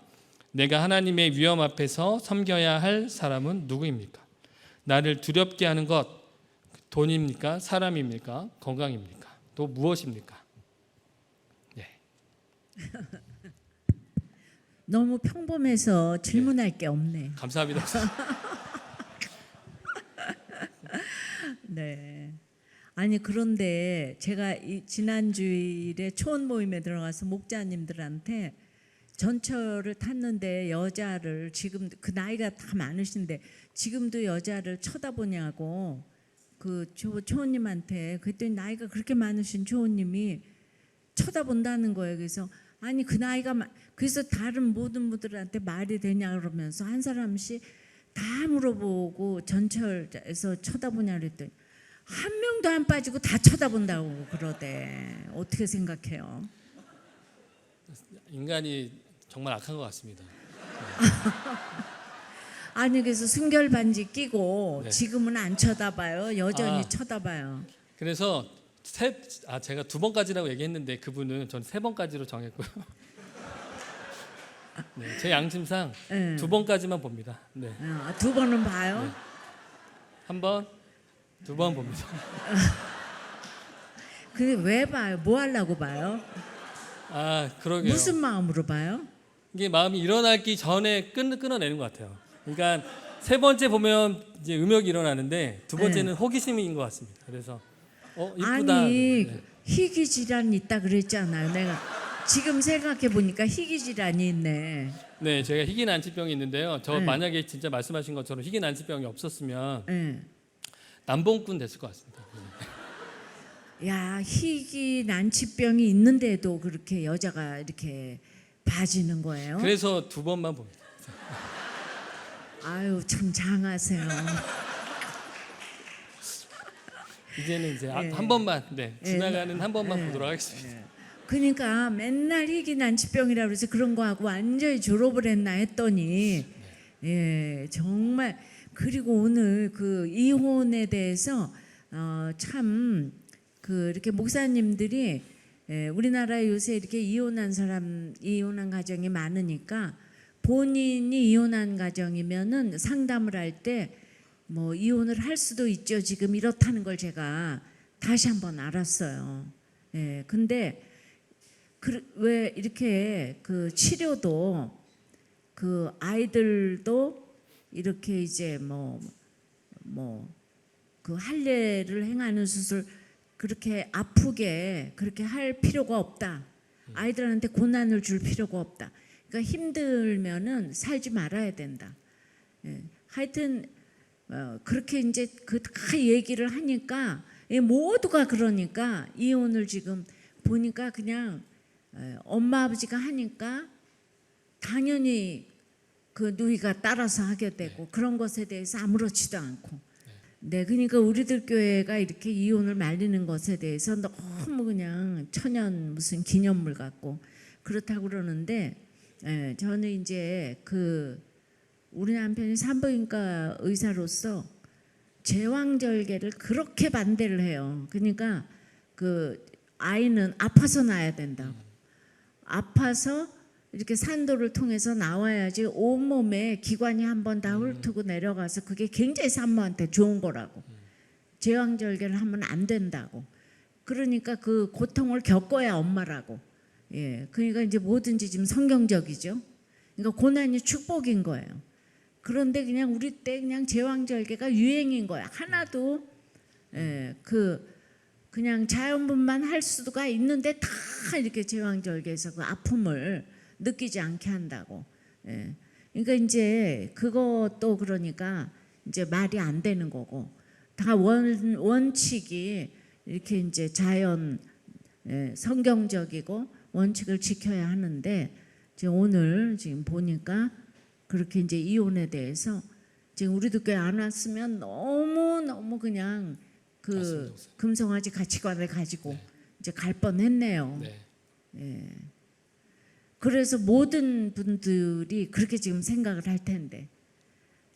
내가 하나님의 위험 앞에서 섬겨야 할 사람은 누구입니까? 나를 두렵게 하는 것, 돈입니까? 사람입니까? 건강입니까? 또 무엇입니까? 네. 너무 평범해서 질문할 게 없네. 감사합니다. 네. 아니 그런데 제가 지난 주일에 초원 모임에 들어가서 목자님들한테 전철을 탔는데 여자를 지금 그 나이가 다 많으신데 지금도 여자를 쳐다보냐고 그 초원님한테 그랬더니 나이가 그렇게 많으신 초원님이 쳐다본다는 거예요. 그래서 아니 그 나이가 그래서 다른 모든 분들한테 말이 되냐 그러면서 한 사람씩 다 물어보고 전철에서 쳐다보냐 그랬더니 한 명도 안 빠지고 다 쳐다본다고 그러대. 어떻게 생각해요? 인간이 정말 악한 것 같습니다. 아니 그래서 순결 반지 끼고 네. 지금은 안 쳐다봐요. 여전히 아. 쳐다봐요. 그래서 제가 2번까지라고 얘기했는데 그분은 전 3번까지로 정했고요. 네, 제 양심상 네. 2번까지만 봅니다. 네. 2번은 봐요. 네. 1번, 2번 봅니다. 근데 왜 봐요? 뭐 하려고 봐요? 그러게요. 무슨 마음으로 봐요? 이게 마음이 일어나기 전에 끊어내는 것 같아요. 그러니까 3번째 보면 이제 음욕이 일어나는데 2번째는 호기심인 것 같습니다. 그래서 이쁘다. 아니 네. 희귀 질환이 있다 그랬잖아요. 내가 지금 생각해 보니까 희귀 질환이 있네. 네, 제가 희귀 난치병이 있는데요. 저 네. 만약에 진짜 말씀하신 것처럼 희귀 난치병이 없었으면 네. 남봉꾼 됐을 것 같습니다. 야 희귀 난치병이 있는데도 그렇게 여자가 이렇게 봐지는 거예요? 그래서 2번만 봅니다. 아유 참 장하세요. 이제는 이제 네. 한 번만 지나가는 한 번만 네. 보도록 하겠습니다. 그러니까 맨날 희귀 난치병이라고 그래서 그런 거 하고 완전히 졸업을 했나 했더니 예 정말 그리고 오늘 그 이혼에 대해서 참 그 이렇게 목사님들이 우리나라에 요새 이렇게 이혼한 가정이 많으니까 본인이 이혼한 가정이면은 상담을 할 때 뭐 이혼을 할 수도 있죠. 지금 이렇다는 걸 제가 다시 한번 알았어요. 예, 근데 왜 이렇게 그 치료도 그 아이들도 이렇게 이제 그 할례를 행하는 수술 그렇게 아프게 그렇게 할 필요가 없다. 아이들한테 고난을 줄 필요가 없다. 그러니까 힘들면은 살지 말아야 된다. 예, 하여튼 그렇게 이제 그 다 얘기를 하니까 모두가 그러니까 이혼을 지금 보니까 그냥 엄마 아버지가 하니까 당연히 그 누이가 따라서 하게 되고 그런 것에 대해서 아무렇지도 않고 네 그러니까 우리들 교회가 이렇게 이혼을 말리는 것에 대해서 너무 그냥 천연 무슨 기념물 같고 그렇다고 그러는데 저는 이제 그 우리 남편이 산부인과 의사로서 제왕절개를 그렇게 반대를 해요. 그러니까 그 아이는 아파서 낳아야 된다고. 아파서 이렇게 산도를 통해서 나와야지 온몸에 기관이 한 번 다 훑고 내려가서 그게 굉장히 산모한테 좋은 거라고. 제왕절개를 하면 안 된다고. 그러니까 그 고통을 겪어야 엄마라고. 예, 그러니까 이제 뭐든지 지금 성경적이죠. 그러니까 고난이 축복인 거예요. 그런데 그냥 우리 때 그냥 제왕절개가 유행인 거야. 하나도 그냥 자연분만 할 수가 있는데 다 이렇게 제왕절개에서 그 아픔을 느끼지 않게 한다고. 그러니까 이제 그것도 그러니까 이제 말이 안 되는 거고, 다 원칙이 이렇게 이제 자연 성경적이고 원칙을 지켜야 하는데, 지금 오늘 지금 보니까 그렇게 이제 이혼에 대해서 지금 우리도 교회 안 왔으면 너무 그냥 그 맞습니다. 금성아지 가치관을 가지고 네. 이제 갈 뻔했네요. 네. 그래서 모든 분들이 그렇게 지금 생각을 할 텐데,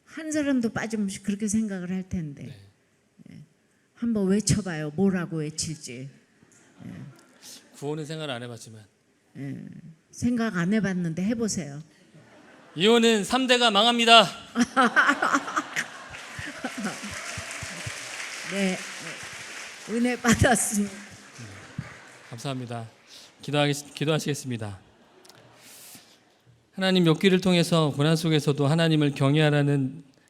한 사람도 빠짐없이 그렇게 생각을 할 텐데, 한번 외쳐봐요. 뭐라고 외칠지. 구호는 생각 안 해봤지만 생각 안 해봤는데 해보세요. 이혼은 3대가 망합니다. 네, 은혜 받았습니다. 감사합니다. 기도하시겠습니다. 하나님, 욥기를 통해서 고난 속에서도 하나님을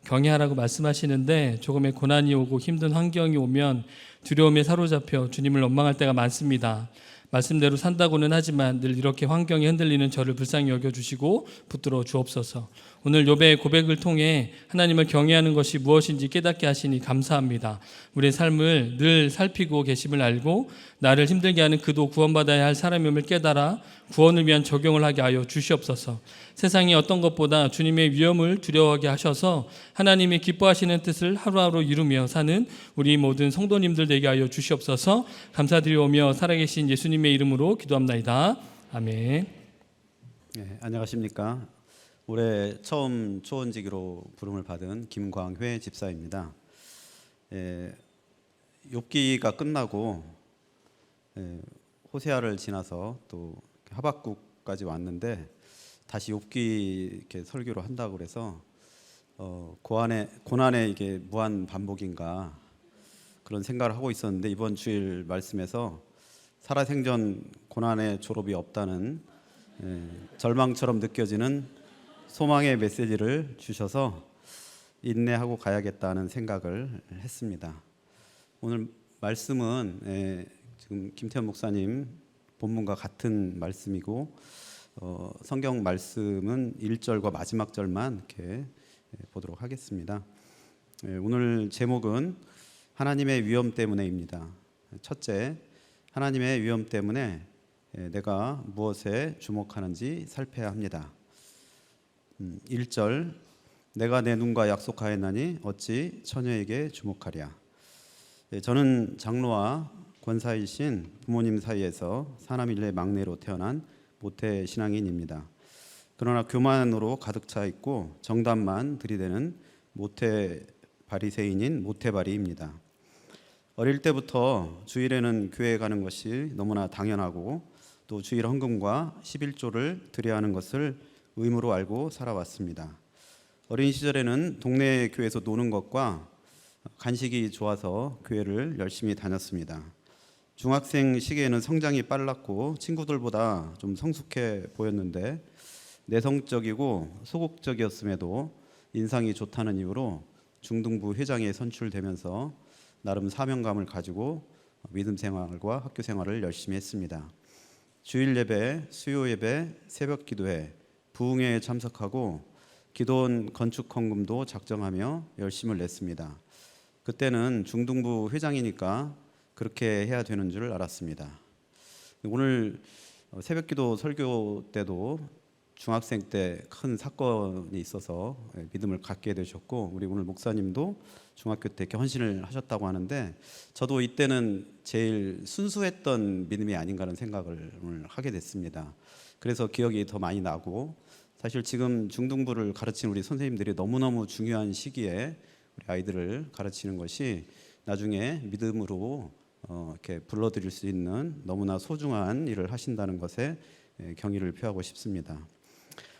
경외하라고 말씀하시는데, 조금의 고난이 오고 힘든 환경이 오면 두려움에 사로잡혀 주님을 원망할 때가 많습니다. 말씀대로 산다고는 하지만 늘 이렇게 환경이 흔들리는 저를 불쌍히 여겨주시고 붙들어 주옵소서. 오늘 욥의 고백을 통해 하나님을 경외하는 것이 무엇인지 깨닫게 하시니 감사합니다. 우리의 삶을 늘 살피고 계심을 알고 나를 힘들게 하는 그도 구원받아야 할 사람임을 깨달아 구원을 위한 적용을 하게 하여 주시옵소서. 세상이 어떤 것보다 주님의 위엄을 두려워하게 하셔서 하나님이 기뻐하시는 뜻을 하루하루 이루며 사는 우리 모든 성도님들 되게 하여 주시옵소서. 감사드리오며 살아계신 예수님의 이름으로 기도합나이다. 아멘. 네, 안녕하십니까. 올해 처음 초원지기로 부름을 받은 김광회 집사입니다. 욥기가 끝나고 호세아를 지나서 또 하박국까지 왔는데 다시 욥기 이렇게 설교를 한다고 그래서 고난의 이게 무한 반복인가 그런 생각을 하고 있었는데, 이번 주일 말씀에서 살아생전 고난의 졸업이 없다는 절망처럼 느껴지는 소망의 메시지를 주셔서 인내하고 가야겠다는 생각을 했습니다. 오늘 말씀은 지금 김태현 목사님 본문과 같은 말씀이고, 성경 말씀은 1절과 마지막 절만 이렇게 보도록 하겠습니다. 오늘 제목은 하나님의 위엄 때문에입니다. 첫째, 하나님의 위엄 때문에 내가 무엇에 주목하는지 살펴야 합니다. 1절, 내가 내 눈과 약속하였나니 어찌 처녀에게 주목하랴. 저는 장로와 권사이신 부모님 사이에서 사남일녀의 막내로 태어난 모태 신앙인입니다. 그러나 교만으로 가득 차 있고 정답만 들이대는 모태 바리새인인 모태바리입니다. 어릴 때부터 주일에는 교회에 가는 것이 너무나 당연하고, 또 주일 헌금과 11조를 드려야 하는 것을 의무로 알고 살아왔습니다. 어린 시절에는 동네 교회에서 노는 것과 간식이 좋아서 교회를 열심히 다녔습니다. 중학생 시기에는 성장이 빨랐고 친구들보다 좀 성숙해 보였는데, 내성적이고 소극적이었음에도 인상이 좋다는 이유로 중등부 회장에 선출되면서 나름 사명감을 가지고 믿음 생활과 학교 생활을 열심히 했습니다. 주일 예배, 수요 예배, 새벽 기도회, 부흥회에 참석하고 기도원 건축 헌금도 작정하며 열심을 냈습니다. 그때는 중등부 회장이니까 그렇게 해야 되는 줄 알았습니다. 오늘 새벽 기도 설교 때도 중학생 때 큰 사건이 있어서 믿음을 갖게 되셨고, 우리 오늘 목사님도 중학교 때 이렇게 헌신을 하셨다고 하는데, 저도 이때는 제일 순수했던 믿음이 아닌가 하는 생각을 오늘 하게 됐습니다. 그래서 기억이 더 많이 나고, 사실 지금 중등부를 가르치는 우리 선생님들이 너무너무 중요한 시기에 우리 아이들을 가르치는 것이 나중에 믿음으로 이렇게 불러들일 수 있는 너무나 소중한 일을 하신다는 것에 경의를 표하고 싶습니다.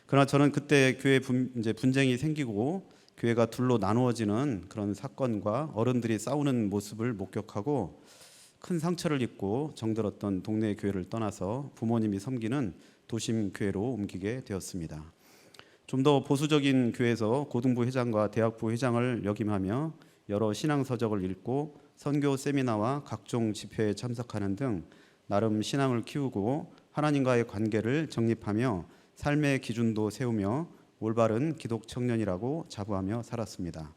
그러나 저는 그때 교회 이제 분쟁이 생기고 교회가 둘로 나누어지는 그런 사건과 어른들이 싸우는 모습을 목격하고 큰 상처를 입고 정들었던 동네 교회를 떠나서 부모님이 섬기는 도심 교회로 옮기게 되었습니다. 좀 더 보수적인 교회에서 고등부 회장과 대학부 회장을 역임하며 여러 신앙 서적을 읽고 선교 세미나와 각종 집회에 참석하는 등 나름 신앙을 키우고 하나님과의 관계를 정립하며 삶의 기준도 세우며 올바른 기독 청년이라고 자부하며 살았습니다.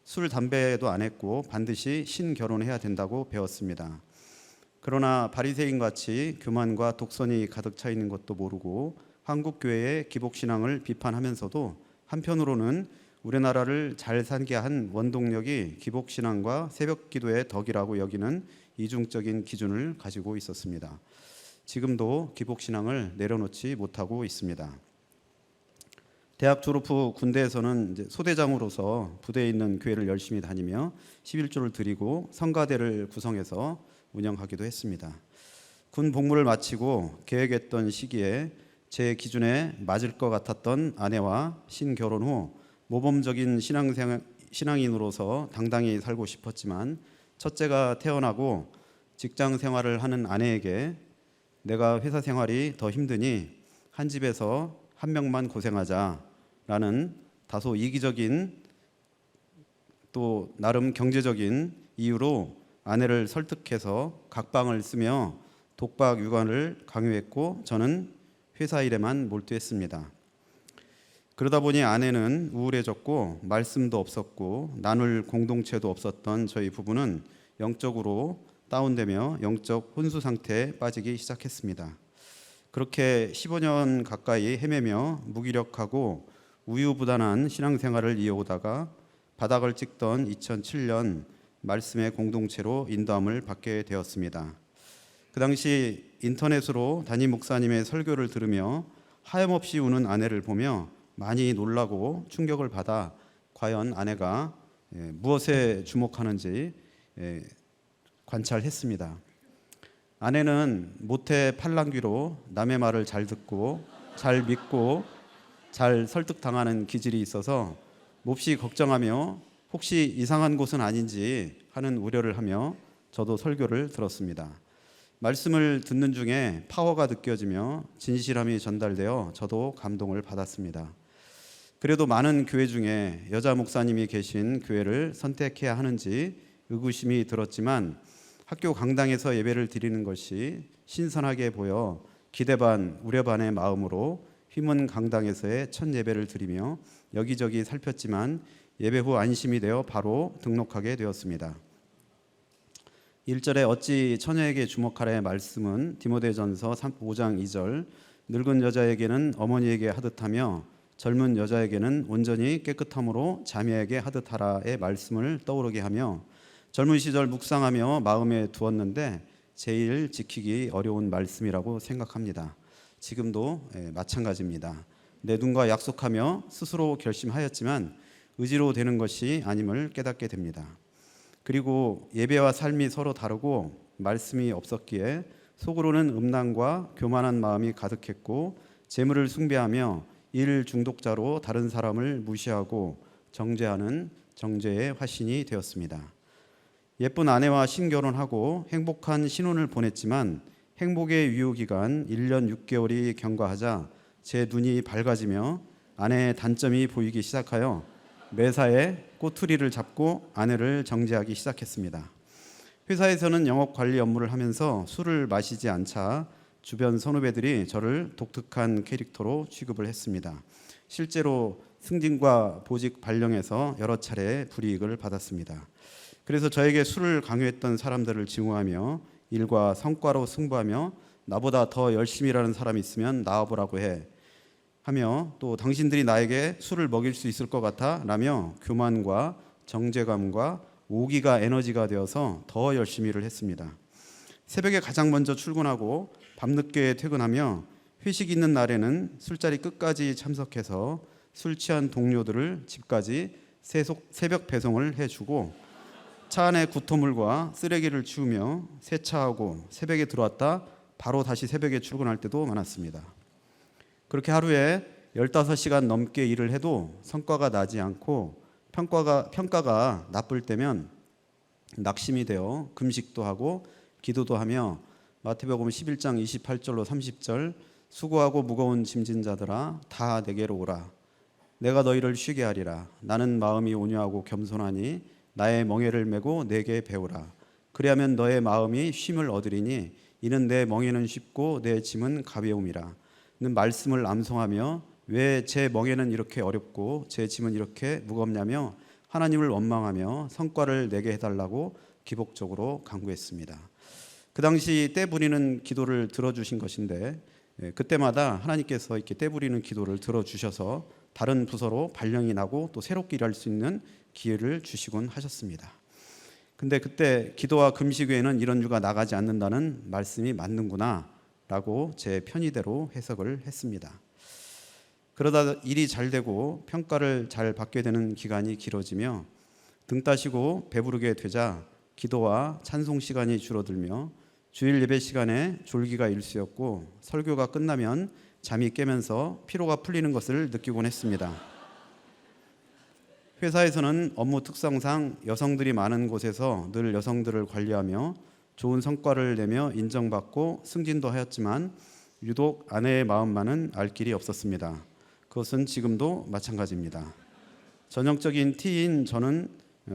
술, 담배도 안 했고 반드시 신결혼해야 된다고 배웠습니다. 그러나 바리새인같이 교만과 독선이 가득 차 있는 것도 모르고 한국 교회의 기복신앙을 비판하면서도 한편으로는 우리나라를 잘 살게 한 원동력이 기복신앙과 새벽기도의 덕이라고 여기는 이중적인 기준을 가지고 있었습니다. 지금도 기복신앙을 내려놓지 못하고 있습니다. 대학 졸업 후 군대에서는 이제 소대장으로서 부대에 있는 교회를 열심히 다니며 11조를 드리고 성가대를 구성해서 운영하기도 했습니다. 군 복무를 마치고 계획했던 시기에 제 기준에 맞을 것 같았던 아내와 신결혼 후 모범적인 신앙인으로서 당당히 살고 싶었지만 첫째가 태어나고 직장 생활을 하는 아내에게 내가 회사 생활이 더 힘드니 한 집에서 한 명만 고생하자라는 다소 이기적인 또 나름 경제적인 이유로 아내를 설득해서 각방을 쓰며 독박 육아를 강요했고 저는 회사 일에만 몰두했습니다. 그러다 보니 아내는 우울해졌고 말씀도 없었고 나눌 공동체도 없었던 저희 부부는 영적으로 다운되며 영적 혼수 상태에 빠지기 시작했습니다. 그렇게 15년 가까이 헤매며 무기력하고 우유부단한 신앙생활을 이어오다가 바닥을 찍던 2007년 말씀의 공동체로 인도함을 받게 되었습니다. 그 당시 인터넷으로 담임 목사님의 설교를 들으며 하염없이 우는 아내를 보며 많이 놀라고 충격을 받아 과연 아내가 무엇에 주목하는지 관찰했습니다. 아내는 모태 팔랑귀로 남의 말을 잘 듣고 잘 믿고 잘 설득당하는 기질이 있어서 몹시 걱정하며 혹시 이상한 곳은 아닌지 하는 우려를 하며 저도 설교를 들었습니다. 말씀을 듣는 중에 파워가 느껴지며 진실함이 전달되어 저도 감동을 받았습니다. 그래도 많은 교회 중에 여자 목사님이 계신 교회를 선택해야 하는지 의구심이 들었지만 학교 강당에서 예배를 드리는 것이 신선하게 보여 기대 반 우려 반의 마음으로 휘문 강당에서의 첫 예배를 드리며 여기저기 살폈지만 예배 후 안심이 되어 바로 등록하게 되었습니다. 1절에 어찌 처녀에게 주목하라의 말씀은 디모데전서 5장 2절 늙은 여자에게는 어머니에게 하듯하며 젊은 여자에게는 온전히 깨끗함으로 자매에게 하듯하라의 말씀을 떠오르게 하며 젊은 시절 묵상하며 마음에 두었는데 제일 지키기 어려운 말씀이라고 생각합니다. 지금도 마찬가지입니다. 내 눈과 약속하며 스스로 결심하였지만 의지로 되는 것이 아님을 깨닫게 됩니다. 그리고 예배와 삶이 서로 다르고 말씀이 없었기에 속으로는 음란과 교만한 마음이 가득했고 재물을 숭배하며 일 중독자로 다른 사람을 무시하고 정죄하는 정죄의 화신이 되었습니다. 예쁜 아내와 신결혼하고 행복한 신혼을 보냈지만 행복의 유효기간 1년 6개월이 경과하자 제 눈이 밝아지며 아내의 단점이 보이기 시작하여 매사에 꼬투리를 잡고 아내를 정죄하기 시작했습니다. 회사에서는 영업 관리 업무를 하면서 술을 마시지 않자 주변 선후배들이 저를 독특한 캐릭터로 취급을 했습니다. 실제로 승진과 보직 발령에서 여러 차례 불이익을 받았습니다. 그래서 저에게 술을 강요했던 사람들을 증오하며 일과 성과로 승부하며 나보다 더 열심히 일하는 사람이 있으면 나와보라고 하며 또 당신들이 나에게 술을 먹일 수 있을 것 같아 라며 교만과 정죄감과 오기가 에너지가 되어서 더 열심히 일을 했습니다. 새벽에 가장 먼저 출근하고 밤늦게 퇴근하며 회식 있는 날에는 술자리 끝까지 참석해서 술 취한 동료들을 집까지 새벽 배송을 해주고 차 안에 구토물과 쓰레기를 치우며 세차하고 새벽에 들어왔다 바로 다시 새벽에 출근할 때도 많았습니다. 그렇게 하루에 15시간 넘게 일을 해도 성과가 나지 않고 평가가 나쁠 때면 낙심이 되어 금식도 하고 기도도 하며 마태복음 11장 28절로 30절 수고하고 무거운 짐진 자들아 다 내게로 오라 내가 너희를 쉬게 하리라. 나는 마음이 온유하고 겸손하니 나의 멍에를 메고 내게 배우라. 그리하면 너의 마음이 쉼을 얻으리니 이는 내 멍에는 쉽고 내 짐은 가벼움이라. 는 말씀을 암송하며 왜 제 멍에는 이렇게 어렵고 제 짐은 이렇게 무겁냐며 하나님을 원망하며 성과를 내게 해달라고 기복적으로 간구했습니다. 그 당시 때 부리는 기도를 들어주신 것인데 그때마다 하나님께서 이렇게 때 부리는 기도를 들어주셔서 다른 부서로 발령이 나고 또 새롭게 일할 수 있는 기회를 주시곤 하셨습니다. 근데 그때 기도와 금식 외에는 이런 일가 나가지 않는다는 말씀이 맞는구나 라고 제 편의대로 해석을 했습니다. 그러다 일이 잘 되고 평가를 잘 받게 되는 기간이 길어지며 등 따시고 배부르게 되자 기도와 찬송 시간이 줄어들며 주일 예배 시간에 졸기가 일쑤였고 설교가 끝나면 잠이 깨면서 피로가 풀리는 것을 느끼곤 했습니다. 회사에서는 업무 특성상 여성들이 많은 곳에서 늘 여성들을 관리하며 좋은 성과를 내며 인정받고 승진도 하였지만 유독 아내의 마음만은 알 길이 없었습니다. 그것은 지금도 마찬가지입니다. 전형적인 T인 저는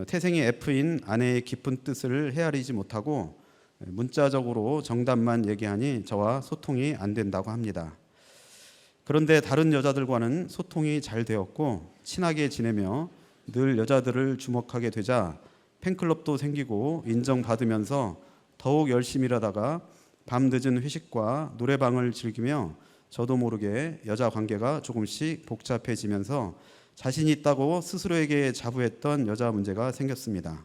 태생이 F인 아내의 깊은 뜻을 헤아리지 못하고 문자적으로 정답만 얘기하니 저와 소통이 안 된다고 합니다. 그런데 다른 여자들과는 소통이 잘 되었고 친하게 지내며 늘 여자들을 주목하게 되자 팬클럽도 생기고 인정받으면서 더욱 열심히 일하다가 밤늦은 회식과 노래방을 즐기며 저도 모르게 여자 관계가 조금씩 복잡해지면서 자신 있다고 스스로에게 자부했던 여자 문제가 생겼습니다.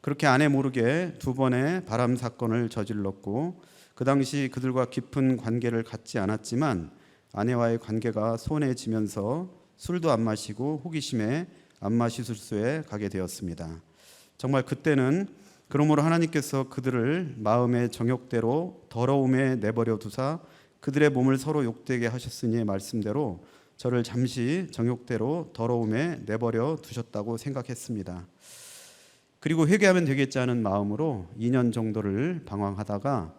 그렇게 아내 모르게 2번의 바람 사건을 저질렀고 그 당시 그들과 깊은 관계를 갖지 않았지만 아내와의 관계가 소원해지면서 술도 안 마시고 호기심에 안마시술소에 가게 되었습니다. 정말 그때는 그러므로 하나님께서 그들을 마음의 정욕대로 더러움에 내버려 두사 그들의 몸을 서로 욕되게 하셨으니 말씀대로 저를 잠시 정욕대로 더러움에 내버려 두셨다고 생각했습니다. 그리고 회개하면 되겠지 하는 마음으로 2년 정도를 방황하다가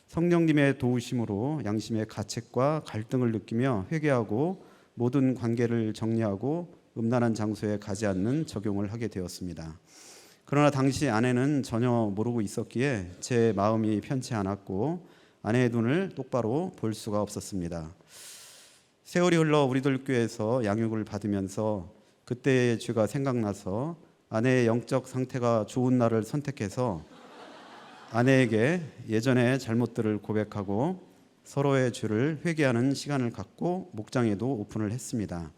성령님의 도우심으로 양심의 가책과 갈등을 느끼며 회개하고 모든 관계를 정리하고 음란한 장소에 가지 않는 적용을 하게 되었습니다. 그러나 당시 아내는 전혀 모르고 있었기에 제 마음이 편치 않았고 아내의 눈을 똑바로 볼 수가 없었습니다. 세월이 흘러 우리들 교회에서 양육을 받으면서 그때의 죄가 생각나서 아내의 영적 상태가 좋은 날을 선택해서 아내에게 예전의 잘못들을 고백하고 서로의 죄를 회개하는 시간을 갖고 목장에도 오픈을 했습니다.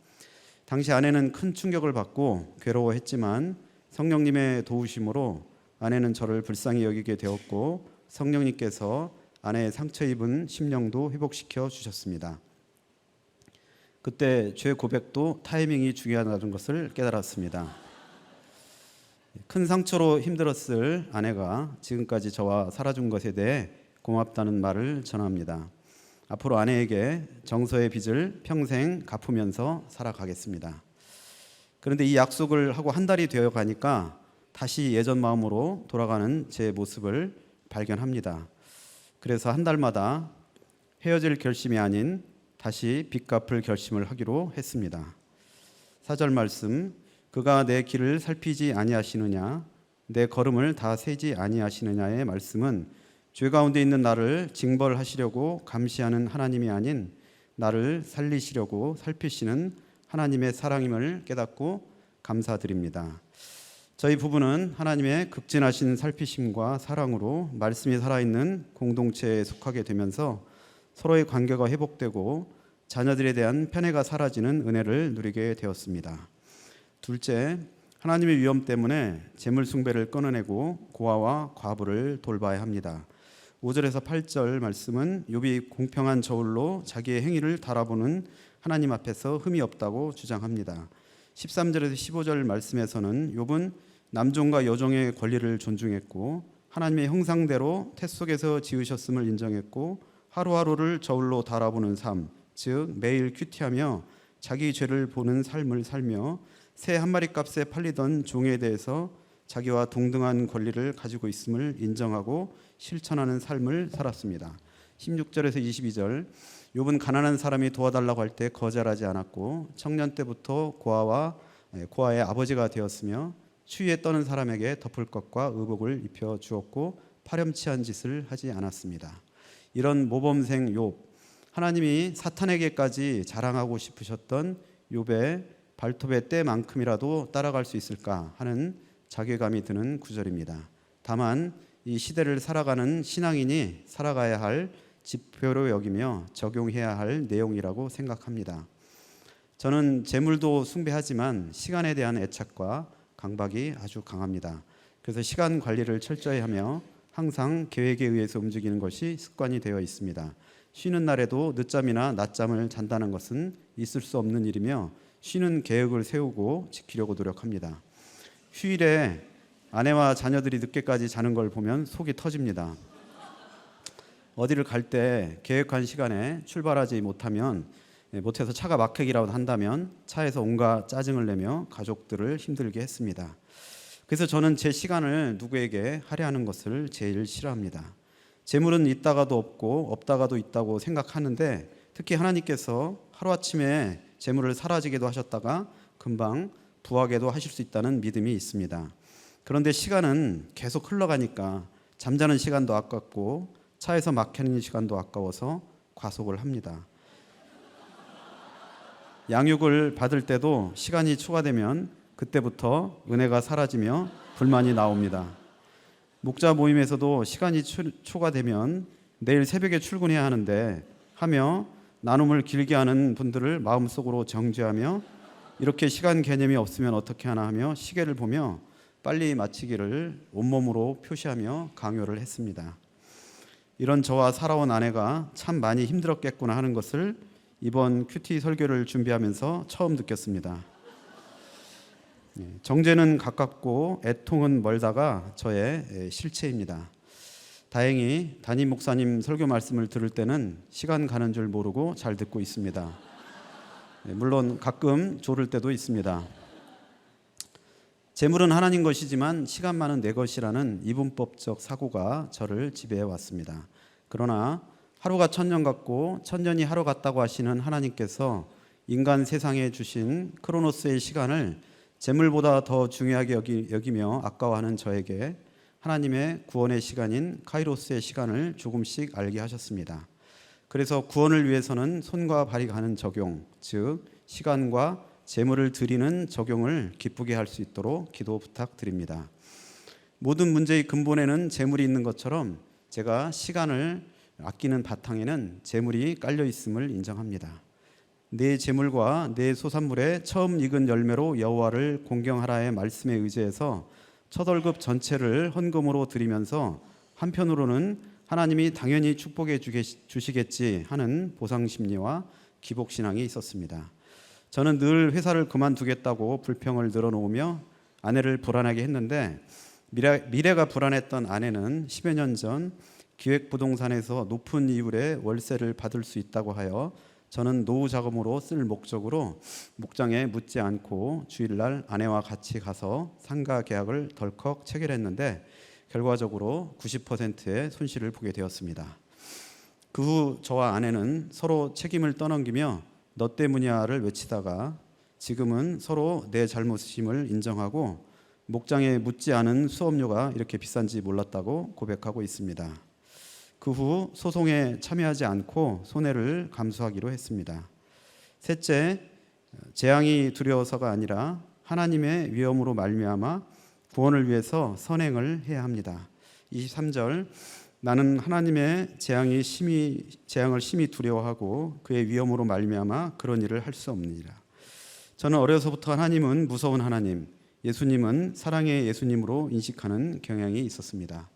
당시 아내는 큰 충격을 받고 괴로워했지만 성령님의 도우심으로 아내는 저를 불쌍히 여기게 되었고 성령님께서 아내의 상처 입은 심령도 회복시켜 주셨습니다. 그때 죄 고백도 타이밍이 중요하다는 것을 깨달았습니다. 큰 상처로 힘들었을 아내가 지금까지 저와 살아준 것에 대해 고맙다는 말을 전합니다. 앞으로 아내에게 정서의 빚을 평생 갚으면서 살아가겠습니다. 그런데 이 약속을 하고 한 달이 되어 가니까 다시 예전 마음으로 돌아가는 제 모습을 발견합니다. 그래서 한 달마다 헤어질 결심이 아닌 다시 빚 갚을 결심을 하기로 했습니다. 4절 말씀, 그가 내 길을 살피지 아니하시느냐, 내 걸음을 다 세지 아니하시느냐의 말씀은 죄 가운데 있는 나를 징벌하시려고 감시하는 하나님이 아닌 나를 살리시려고 살피시는 하나님의 사랑임을 깨닫고 감사드립니다. 저희 부부는 하나님의 극진하신 살피심과 사랑으로 말씀이 살아있는 공동체에 속하게 되면서 서로의 관계가 회복되고 자녀들에 대한 편애가 사라지는 은혜를 누리게 되었습니다. 둘째, 하나님의 위엄 때문에 재물 숭배를 끊어내고 고아와 과부를 돌봐야 합니다. 5절에서 8절 말씀은 욥이 공평한 저울로 자기의 행위를 달아보는 하나님 앞에서 흠이 없다고 주장합니다. 13절에서 15절 말씀에서는 욥은 남종과 여종의 권리를 존중했고 하나님의 형상대로 태 속에서 지으셨음을 인정했고 하루하루를 저울로 달아보는 삶, 즉 매일 큐티하며 자기 죄를 보는 삶을 살며 새 한 마리 값에 팔리던 종에 대해서 자기와 동등한 권리를 가지고 있음을 인정하고 실천하는 삶을 살았습니다. 16절에서 22절. 욥은 가난한 사람이 도와달라고 할 때 거절하지 않았고 청년 때부터 고아의 아버지가 되었으며 추위에 떠는 사람에게 덮을 것과 의복을 입혀 주었고 파렴치한 짓을 하지 않았습니다. 이런 모범생 욥, 하나님이 사탄에게까지 자랑하고 싶으셨던 욥의 발톱의 때만큼이라도 따라갈 수 있을까 하는 자괴감이 드는 구절입니다. 다만 이 시대를 살아가는 신앙인이 살아가야 할 지표로 여기며 적용해야 할 내용이라고 생각합니다. 저는 재물도 숭배하지만 시간에 대한 애착과 강박이 아주 강합니다. 그래서 시간 관리를 철저히 하며 항상 계획에 의해서 움직이는 것이 습관이 되어 있습니다. 쉬는 날에도 늦잠이나 낮잠을 잔다는 것은 있을 수 없는 일이며 쉬는 계획을 세우고 지키려고 노력합니다. 휴일에 아내와 자녀들이 늦게까지 자는 걸 보면 속이 터집니다. 어디를 갈 때 계획한 시간에 출발하지 못해서 차가 막히기라도 한다면 차에서 온갖 짜증을 내며 가족들을 힘들게 했습니다. 그래서 저는 제 시간을 누구에게 할애하는 것을 제일 싫어합니다. 재물은 있다가도 없고 없다가도 있다고 생각하는데 특히 하나님께서 하루아침에 재물을 사라지게도 하셨다가 금방 부하게도 하실 수 있다는 믿음이 있습니다. 그런데 시간은 계속 흘러가니까 잠자는 시간도 아깝고 차에서 막히는 시간도 아까워서 과속을 합니다. 양육을 받을 때도 시간이 초과되면 그때부터 은혜가 사라지며 불만이 나옵니다. 목자 모임에서도 시간이 초과되면 내일 새벽에 출근해야 하는데 하며 나눔을 길게 하는 분들을 마음속으로 정죄하며 이렇게 시간 개념이 없으면 어떻게 하나 하며 시계를 보며 빨리 마치기를 온몸으로 표시하며 강요를 했습니다. 이런 저와 살아온 아내가 참 많이 힘들었겠구나 하는 것을 이번 큐티 설교를 준비하면서 처음 느꼈습니다. 정죄는 가깝고 애통은 멀다가 저의 실체입니다. 다행히 담임 목사님 설교 말씀을 들을 때는 시간 가는 줄 모르고 잘 듣고 있습니다. 물론 가끔 졸을 때도 있습니다. 재물은 하나님 것이지만 시간만은 내 것이라는 이분법적 사고가 저를 지배해 왔습니다. 그러나 하루가 천년 같고 천년이 하루 같다고 하시는 하나님께서 인간 세상에 주신 크로노스의 시간을 재물보다 더 중요하게 여기며 아까워하는 저에게 하나님의 구원의 시간인 카이로스의 시간을 조금씩 알게 하셨습니다. 그래서 구원을 위해서는 손과 발이 가는 적용, 즉 시간과 재물을 드리는 적용을 기쁘게 할 수 있도록 기도 부탁드립니다. 모든 문제의 근본에는 재물이 있는 것처럼 제가 시간을 아끼는 바탕에는 재물이 깔려 있음을 인정합니다. 내 재물과 내 소산물의 처음 익은 열매로 여호와를 공경하라의 말씀에 의지해서 첫 월급 전체를 헌금으로 드리면서 한편으로는 하나님이 당연히 축복해 주시겠지 하는 보상심리와 기복신앙이 있었습니다. 저는 늘 회사를 그만두겠다고 불평을 늘어놓으며 아내를 불안하게 했는데 미래가 불안했던 아내는 10여 년 전 기획부동산에서 높은 이율의 월세를 받을 수 있다고 하여 저는 노후 자금으로 쓸 목적으로 목장에 묻지 않고 주일날 아내와 같이 가서 상가 계약을 덜컥 체결했는데 결과적으로 90%의 손실을 보게 되었습니다. 그 후 저와 아내는 서로 책임을 떠넘기며 너 때문이야를 외치다가 지금은 서로 내 잘못임을 인정하고 목장에 묻지 않은 수업료가 이렇게 비싼지 몰랐다고 고백하고 있습니다. 그 후 소송에 참여하지 않고 손해를 감수하기로 했습니다. 셋째, 재앙이 두려워서가 아니라 하나님의 위엄으로 말미암아 구원을 위해서 선행을 해야 합니다. 23절, 나는 하나님의 재앙을 심히 두려워하고 그의 위엄으로 말미암아 그런 일을 할 수 없느니라. 저는 어려서부터 하나님은 무서운 하나님, 예수님은 사랑의 예수님으로 인식하는 경향이 있었습니다.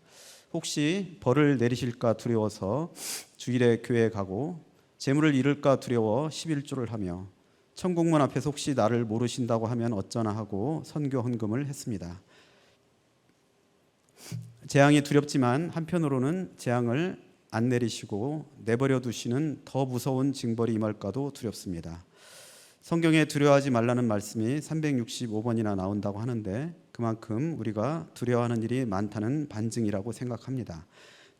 혹시 벌을 내리실까 두려워서 주일에 교회에 가고 재물을 잃을까 두려워 11조를 하며 천국문 앞에서 혹시 나를 모르신다고 하면 어쩌나 하고 선교 헌금을 했습니다. 재앙이 두렵지만 한편으로는 재앙을 안 내리시고 내버려 두시는 더 무서운 징벌이 임할까도 두렵습니다. 성경에 두려워하지 말라는 말씀이 365번이나 나온다고 하는데 그만큼 우리가 두려워하는 일이 많다는 반증이라고 생각합니다.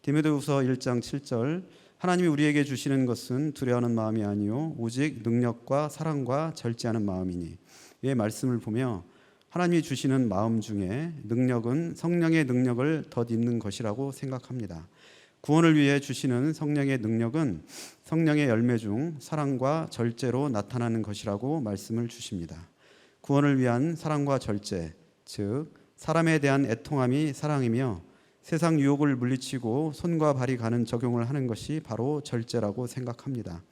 디모데후서 1장 7절, 하나님이 우리에게 주시는 것은 두려워하는 마음이 아니요 오직 능력과 사랑과 절제하는 마음이니. 이 말씀을 보며 하나님이 주시는 마음 중에 능력은 성령의 능력을 덧입는 것이라고 생각합니다. 구원을 위해 주시는 성령의 능력은 성령의 열매 중 사랑과 절제로 나타나는 것이라고 말씀을 주십니다. 구원을 위한 사랑과 절제, 즉 사람에 대한 애통함이 사랑이며 세상 유혹을 물리치고 손과 발이 가는 적용을 하는 것이 바로 절제라고 생각합니다.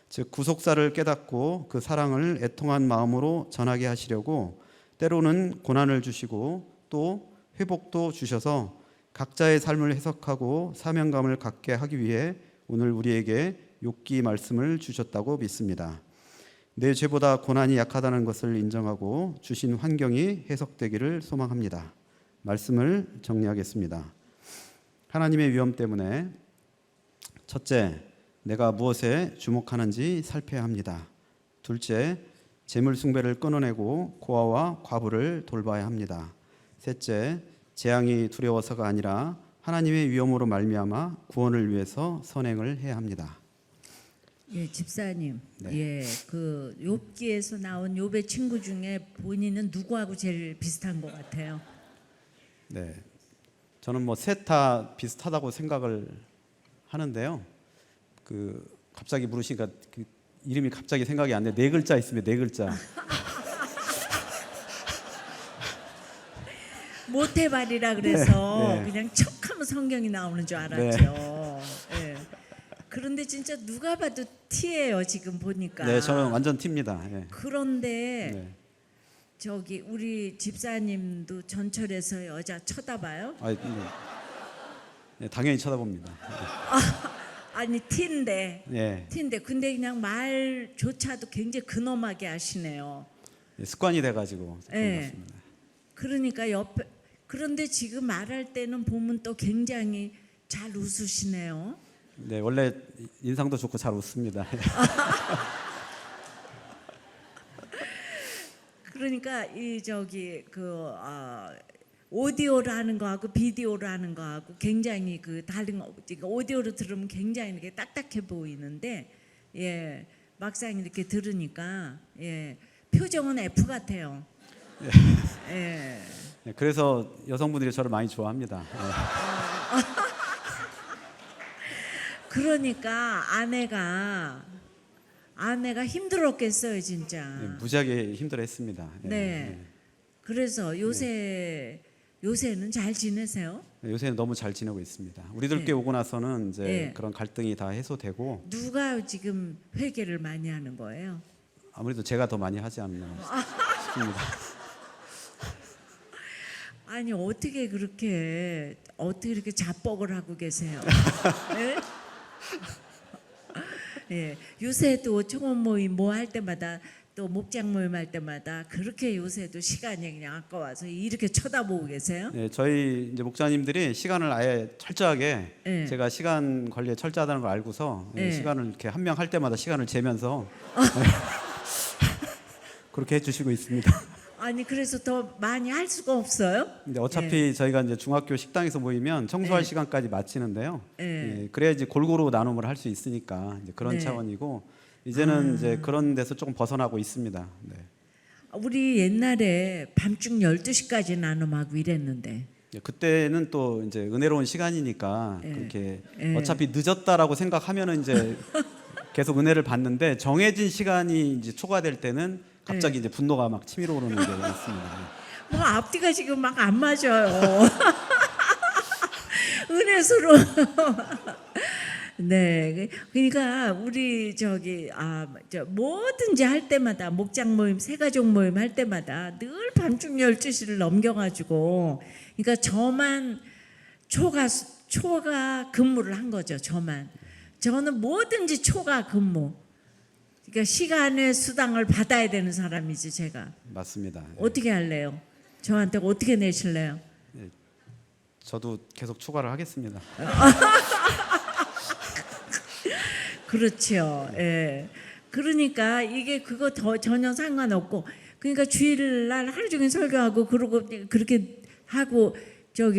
즉 구속사를 깨닫고 그 사랑을 애통한 마음으로 전하게 하시려고 때로는 고난을 주시고 또 회복도 주셔서 각자의 삶을 해석하고 사명감을 갖게 하기 위해 오늘 우리에게 욥기 말씀을 주셨다고 믿습니다. 내 죄보다 고난이 약하다는 것을 인정하고 주신 환경이 해석되기를 소망합니다. 말씀을 정리하겠습니다. 하나님의 위엄 때문에 첫째, 내가 무엇에 주목하는지 살펴야 합니다. 둘째, 재물 숭배를 끊어내고 고아와 과부를 돌봐야 합니다. 셋째, 재앙이 두려워서가 아니라 하나님의 위엄으로 말미암아 구원을 위해서 선행을 해야 합니다. 예, 집사님. 네. 예, 그 욥기에서 나온 욥의 친구 중에 본인은 누구하고 제일 비슷한 것 같아요? 네, 저는 뭐 셋 다 비슷하다고 생각을 하는데요. 그 갑자기 물으시니까 그 이름이 갑자기 생각이 안 나. 네 글자 있으면 네 글자. 모태발이라 그래서 네, 네. 그냥 척하면 성경이 나오는 줄 알았죠. 예. 그런데 진짜 누가 봐도 T예요 지금 보니까. 네, 저는 완전 T입니다. 예. 그런데 네. 저기 우리 집사님도 전철에서 여자 쳐다봐요? 아, 네. 네, 당연히 쳐다봅니다. 아니 T인데. 네. T인데 근데 그냥 말조차도 굉장히 근엄하게 하시네요. 네, 습관이 돼가지고 그런 네. 것 같습니다. 그러니까 옆에 그런데 지금 말할 때는 보면 또 굉장히 잘 웃으시네요. 네, 원래 인상도 좋고 잘 웃습니다. 그러니까 이 저기 오디오로 하는 거하고 비디오로 하는 거하고 굉장히 그 다른 거. 그러니까 오디오로 들으면 굉장히 이렇게 딱딱해 보이는데 예 막상 이렇게 들으니까 예 표정은 F 같아요. 예. 네, 그래서 여성분들이 저를 많이 좋아합니다. 네. 그러니까 아내가 힘들었겠어요 진짜. 네, 무지하게 힘들어했습니다. 네. 그래서 요새는 잘 지내세요? 네, 요새는 너무 잘 지내고 있습니다. 우리들께 네. 오고 나서는 이제 네. 그런 갈등이 다 해소되고 누가 지금 회개를 많이 하는 거예요? 아무래도 제가 더 많이 하지 않나 싶습니다. 아니 어떻게 그렇게 자뻑을 하고 계세요? 네? 예, 요새도 청원 모임 뭐 할 때마다 또 목장 모임 할 때마다 그렇게 요새도 시간이 그냥 아까워서 이렇게 쳐다보고 계세요? 네, 저희 이제 목사님들이 시간을 아예 철저하게 네. 제가 시간 관리에 철저하다는 걸 알고서 네. 시간을 이렇게 한 명 할 때마다 시간을 재면서 그렇게 해주시고 있습니다. 아니 그래서 더 많이 할 수가 없어요? 근데 어차피 저희가 이제 중학교 식당에서 모이면 청소할 네. 시간까지 마치는데요. 네. 예, 그래야지 골고루 나눔을 할 수 있으니까 이제 그런 네. 차원이고 이제는 이제 그런 데서 조금 벗어나고 있습니다. 네. 우리 옛날에 밤중 12시까지 나눔하고 이랬는데 예, 그때는 또 이제 은혜로운 시간이니까 예. 그렇게 예. 어차피 늦었다라고 생각하면은 이제 계속 은혜를 받는데 정해진 시간이 이제 초과될 때는 갑자기 이제 분노가 막 치밀어 오르는 게 있습니다. 뭐 앞뒤가 지금 막 안 맞아요. 은혜스러워. 네, 그러니까 우리 뭐든지 할 때마다 목장 모임, 새가족 모임 할 때마다 늘 밤중 12시를 넘겨가지고, 그러니까 저만 초가 근무를 한 거죠. 저는 뭐든지 초가 근무. 그러니까 시간의 수당을 받아야 되는 사람이지 제가. 맞습니다. 예. 어떻게 할래요? 저한테 어떻게 내실래요? 저도 계속 초과를 하겠습니다. 그렇죠. 예. 그러니까 이게 그거 전혀 상관없고, 그러니까 주일날 하루 종일 설교하고 그러고 그렇게 하고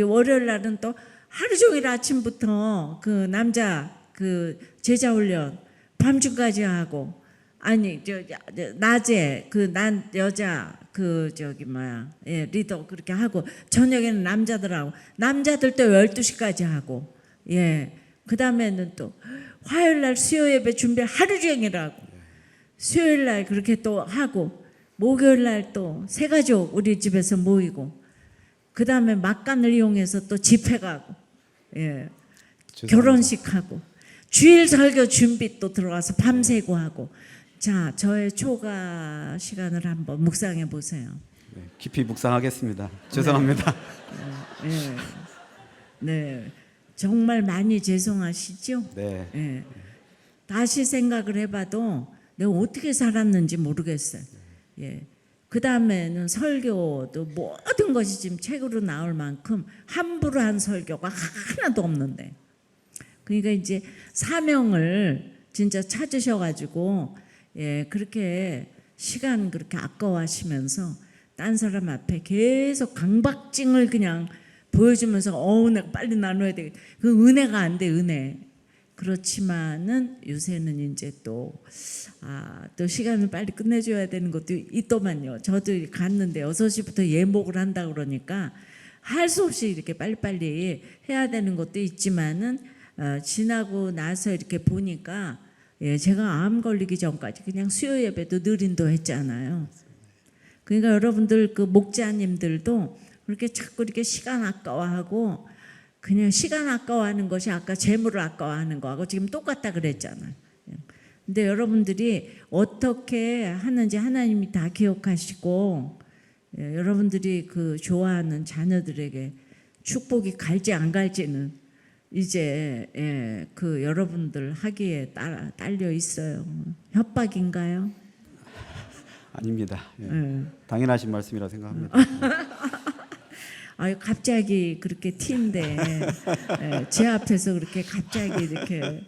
월요일 날은 또 하루 종일 아침부터 그 남자 그 제자 훈련 밤중까지 하고 아니 낮에 그 난 여자 그 저기 뭐야 리더 그렇게 하고 저녁에는 남자들하고 남자들 또 12시까지 하고 그다음에는 또 화요일 날 수요 예배 준비 하루 종일 하고 수요일 날 그렇게 또 하고 목요일 날 또 새 가족 우리 집에서 모이고 그다음에 막간을 이용해서 또 집회 가고 결혼식 하고 주일 설교 준비 또 들어가서 밤새고 하고 자 저의 초과 시간을 한번 묵상해 보세요. 깊이 묵상하겠습니다. 죄송합니다. 네, 정말 많이 죄송하시죠? 네. 다시 생각을 해봐도 내가 어떻게 살았는지 모르겠어요. 그 다음에는 설교도 모든 것이 지금 책으로 나올 만큼 함부로 한 설교가 하나도 없는데, 그러니까 이제 사명을 진짜 찾으셔가지고 그렇게 시간 그렇게 아까워하시면서 딴 사람 앞에 계속 강박증을 그냥 보여주면서 내가 빨리 나눠야 돼. 그 은혜가 안 돼, 은혜. 그렇지만은 요새는 이제 또 시간을 빨리 끝내줘야 되는 것도 있더만요. 저도 갔는데 6시부터 예목을 한다 그러니까 할 수 없이 이렇게 빨리빨리 해야 되는 것도 있지만은 지나고 나서 이렇게 보니까 제가 암 걸리기 전까지 그냥 수요 예배도 늘인도 했잖아요. 그러니까 여러분들 그 목자님들도 그렇게 자꾸 이렇게 시간 아까워하고 그냥 시간 아까워하는 것이 아까 재물을 아까워하는 거하고 지금 똑같다 그랬잖아요. 근데 여러분들이 어떻게 하는지 하나님이 다 기억하시고 여러분들이 그 좋아하는 자녀들에게 축복이 갈지 안 갈지는 이제 그 여러분들 하기에 딸려 있어요. 협박인가요? 아닙니다. 당연하신 말씀이라 생각합니다. 갑자기 그렇게 티인데 제 앞에서 그렇게 갑자기 이렇게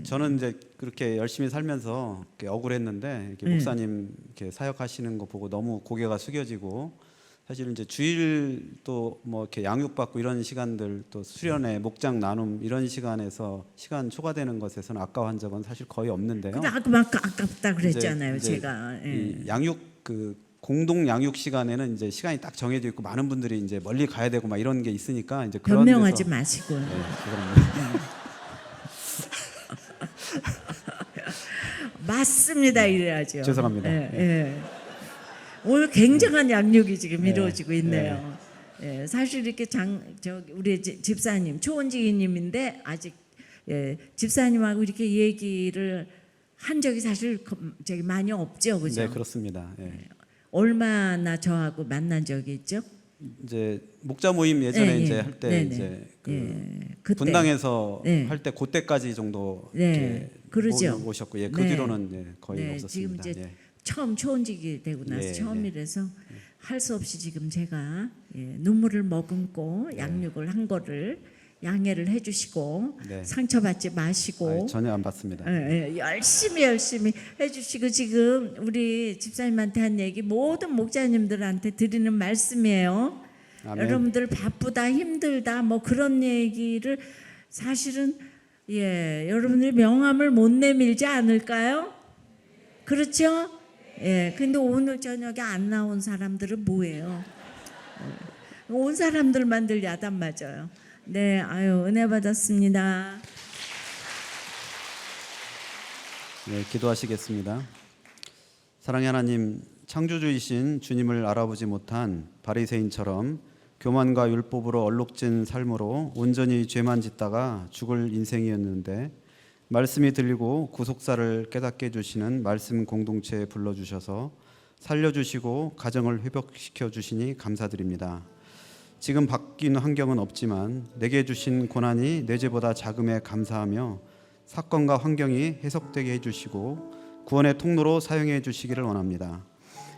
저는 이제 그렇게 열심히 살면서 이렇게 억울했는데 이렇게 목사님 이렇게 사역하시는 거 보고 너무 고개가 숙여지고 사실은 이제 주일 또 뭐 이렇게 양육받고 이런 시간들 또 수련회 목장 나눔 이런 시간에서 시간 초과되는 것에서는 아까워한 적은 사실 거의 없는데요. 근데 아깝다 그랬잖아요. 이제 제가 이 양육 그 공동 양육 시간에는 이제 시간이 딱 정해져 있고 많은 분들이 이제 멀리 가야 되고 막 이런 게 있으니까 이제 그런 변명하지 데서 마시고. 맞습니다 이래야죠. 죄송합니다. 오늘 굉장한 양육이 지금 이루어지고 있네요. 사실 이렇게 우리 집사님 초원지기님인데 아직 집사님하고 이렇게 얘기를 한 적이 사실 저기 많이 없죠, 그죠? 네, 그렇습니다. 얼마나 저하고 만난 적이 있죠? 이제 목자 모임 예전에 이제 할 때 이제 그 분당에서 할 때 그때까지 정도 그러죠. 오셨고 그 뒤로는 거의 없었습니다. 지금 이제 처음 초원직이 되고 나서 처음이라서 할 수 없이 지금 제가 눈물을 머금고 양육을 한 거를 양해를 해주시고 상처받지 마시고 전혀 안 받습니다. 열심히 해주시고 지금 우리 집사님한테 한 얘기 모든 목자님들한테 드리는 말씀이에요. 아멘. 여러분들 바쁘다 힘들다 뭐 그런 얘기를 사실은 여러분들 명함을 못 내밀지 않을까요? 그렇죠? 근데 오늘 저녁에 안 나온 사람들은 뭐예요? 온 사람들만 늘 야단 맞아요. 네, 은혜 받았습니다. 네, 기도하시겠습니다. 사랑의 하나님, 창조주이신 주님을 알아보지 못한 바리새인처럼 교만과 율법으로 얼룩진 삶으로 온전히 죄만 짓다가 죽을 인생이었는데 말씀이 들리고 구속사를 깨닫게 해주시는 말씀 공동체에 불러주셔서 살려주시고 가정을 회복시켜 주시니 감사드립니다. 지금 바뀐 환경은 없지만 내게 주신 고난이 내 죄보다 작음에 감사하며 사건과 환경이 해석되게 해주시고 구원의 통로로 사용해 주시기를 원합니다.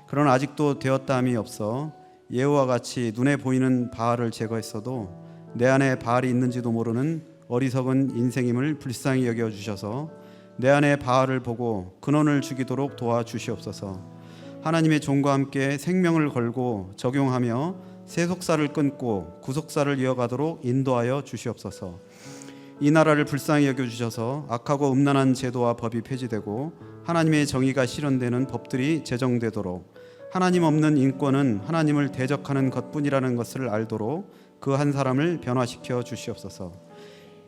그러나 아직도 되었다함이 없어 예후와 같이 눈에 보이는 바알을 제거했어도 내 안에 바알이 있는지도 모르는 어리석은 인생임을 불쌍히 여겨주셔서 내 안에 바알을 보고 근원을 죽이도록 도와주시옵소서. 하나님의 종과 함께 생명을 걸고 적용하며 세속사를 끊고 구속사를 이어가도록 인도하여 주시옵소서. 이 나라를 불쌍히 여겨주셔서 악하고 음란한 제도와 법이 폐지되고 하나님의 정의가 실현되는 법들이 제정되도록, 하나님 없는 인권은 하나님을 대적하는 것뿐이라는 것을 알도록 그 한 사람을 변화시켜 주시옵소서.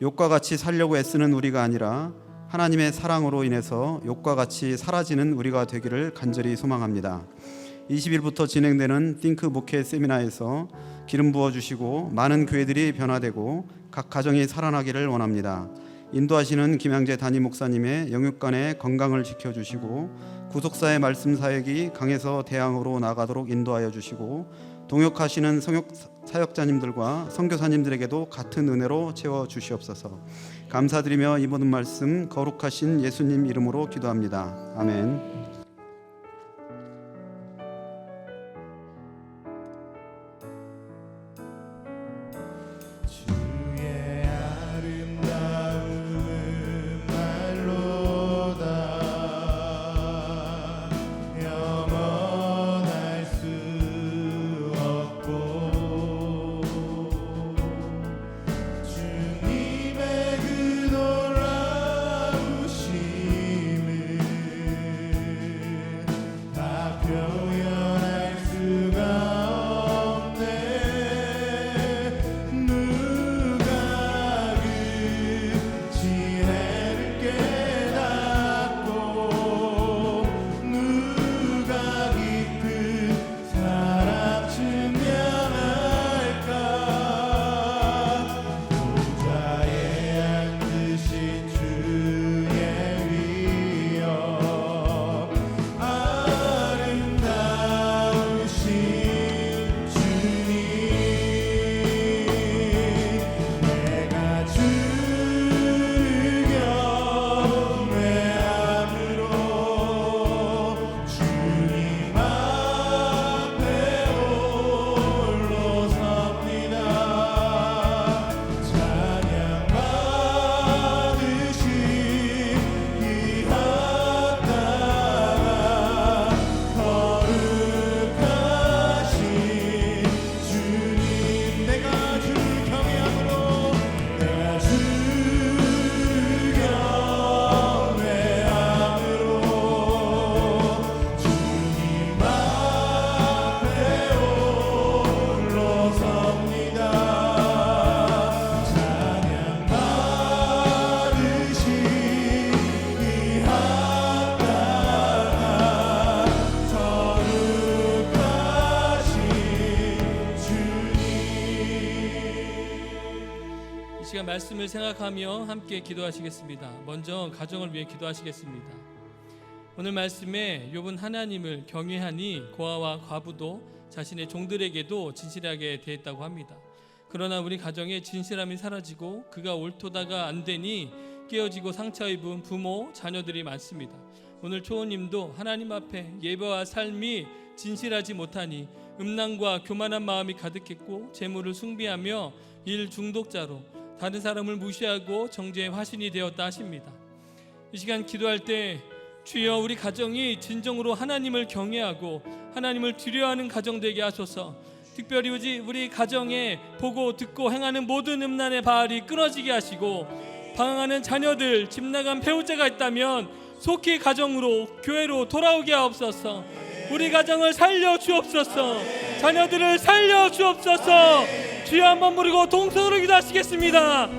욕과 같이 살려고 애쓰는 우리가 아니라 하나님의 사랑으로 인해서 욕과 같이 사라지는 우리가 되기를 간절히 소망합니다. 20일부터 진행되는 띵크 목회 세미나에서 기름 부어주시고 많은 교회들이 변화되고 각 가정이 살아나기를 원합니다. 인도하시는 김양재 담임 목사님의 영육간의 건강을 지켜주시고 구속사의 말씀 사역이 강해서 대항으로 나가도록 인도하여 주시고 동역하시는 사역자님들과 선교사님들에게도 같은 은혜로 채워 주시옵소서. 감사드리며 이 모든 말씀 거룩하신 예수님 이름으로 기도합니다. 아멘. 말씀을 생각하며 함께 기도하시겠습니다. 먼저 가정을 위해 기도하시겠습니다. 오늘 말씀에 욥은 하나님을 경외하니 고아와 과부도 자신의 종들에게도 진실하게 대했다고 합니다. 그러나 우리 가정에 진실함이 사라지고 그가 옳도다가 안 되니 깨어지고 상처 입은 부모, 자녀들이 많습니다. 오늘 초호님도 하나님 앞에 예배와 삶이 진실하지 못하니 음란과 교만한 마음이 가득했고 재물을 숭배하며 일 중독자로 다른 사람을 무시하고 정죄의 화신이 되었다 하십니다. 이 시간 기도할 때 주여 우리 가정이 진정으로 하나님을 경외하고 하나님을 두려워하는 가정 되게 하소서. 특별히 우리 가정에 보고 듣고 행하는 모든 음란의 바알이 끊어지게 하시고 방황하는 자녀들, 집 나간 배우자가 있다면 속히 가정으로 교회로 돌아오게 하옵소서. 우리 가정을 살려 주옵소서. 자녀들을 살려 주옵소서. 주여 한번 부르고 동성으로 기도하시겠습니다.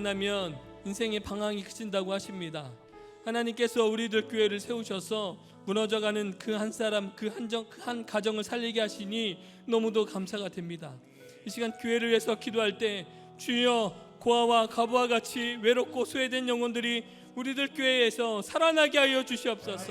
만나면 인생의 방황이 그친다고 하십니다. 하나님께서 우리들 교회를 세우셔서 무너져가는 그 한 사람, 그 한 가정을 살리게 하시니 너무도 감사가 됩니다. 이 시간 교회를 위해서 기도할 때 주여 고아와 과부와 같이 외롭고 소외된 영혼들이 우리들 교회에서 살아나게 하여 주시옵소서.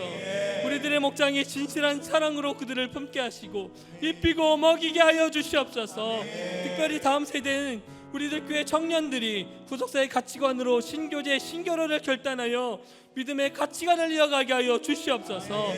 우리들의 목장이 진실한 사랑으로 그들을 품게 하시고 입히고 먹이게 하여 주시옵소서. 특별히 다음 세대는 우리들 교회 청년들이 구속사의 가치관으로 신교제, 신결혼을 결단하여 믿음의 가치관을 이어가게 하여 주시옵소서.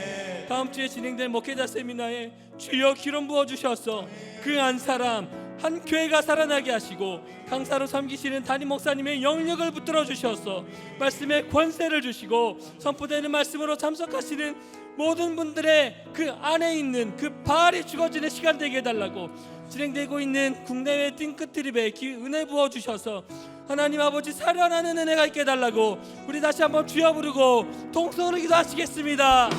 다음 주에 진행될 목회자 세미나에 주여 기름 부어 주셔서 그 한 사람, 한 교회가 살아나게 하시고 강사로 섬기시는 담임 목사님의 영역을 붙들어 주셔서 말씀의 권세를 주시고 선포되는 말씀으로 참석하시는 모든 분들의 그 안에 있는 그 바알이 죽어지는 시간 되게 해달라고, 진행되고 있는 국내외 띵크트립에 은혜 부어 주셔서 하나님 아버지 살아나는 은혜가 있게 해달라고 우리 다시 한번 주여 부르고 통성으로 기도하시겠습니다.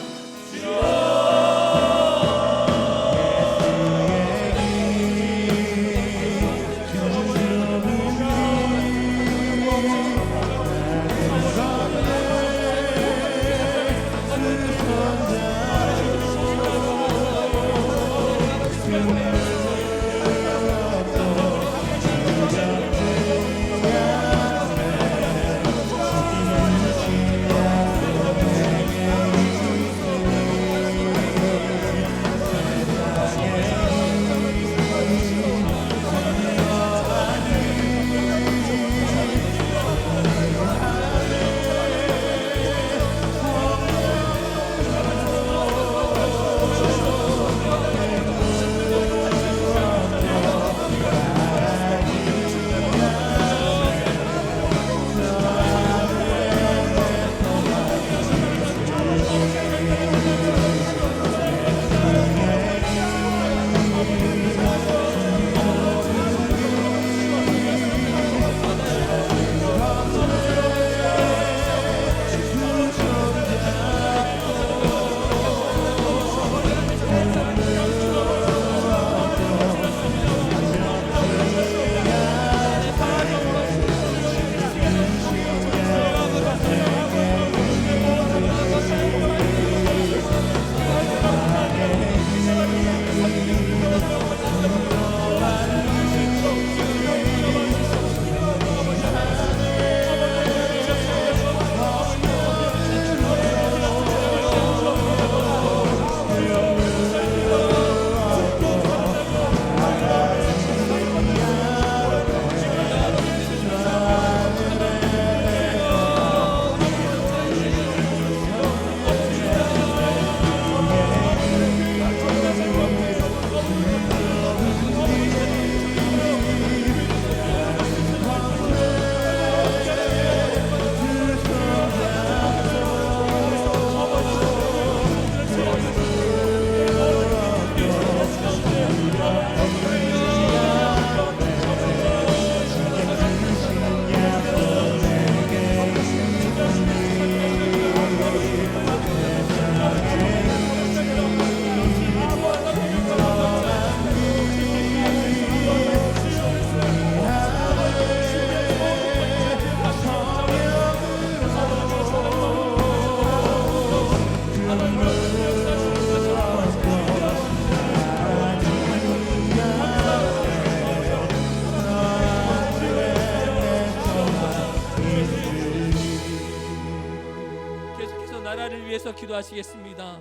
기도하시겠습니다.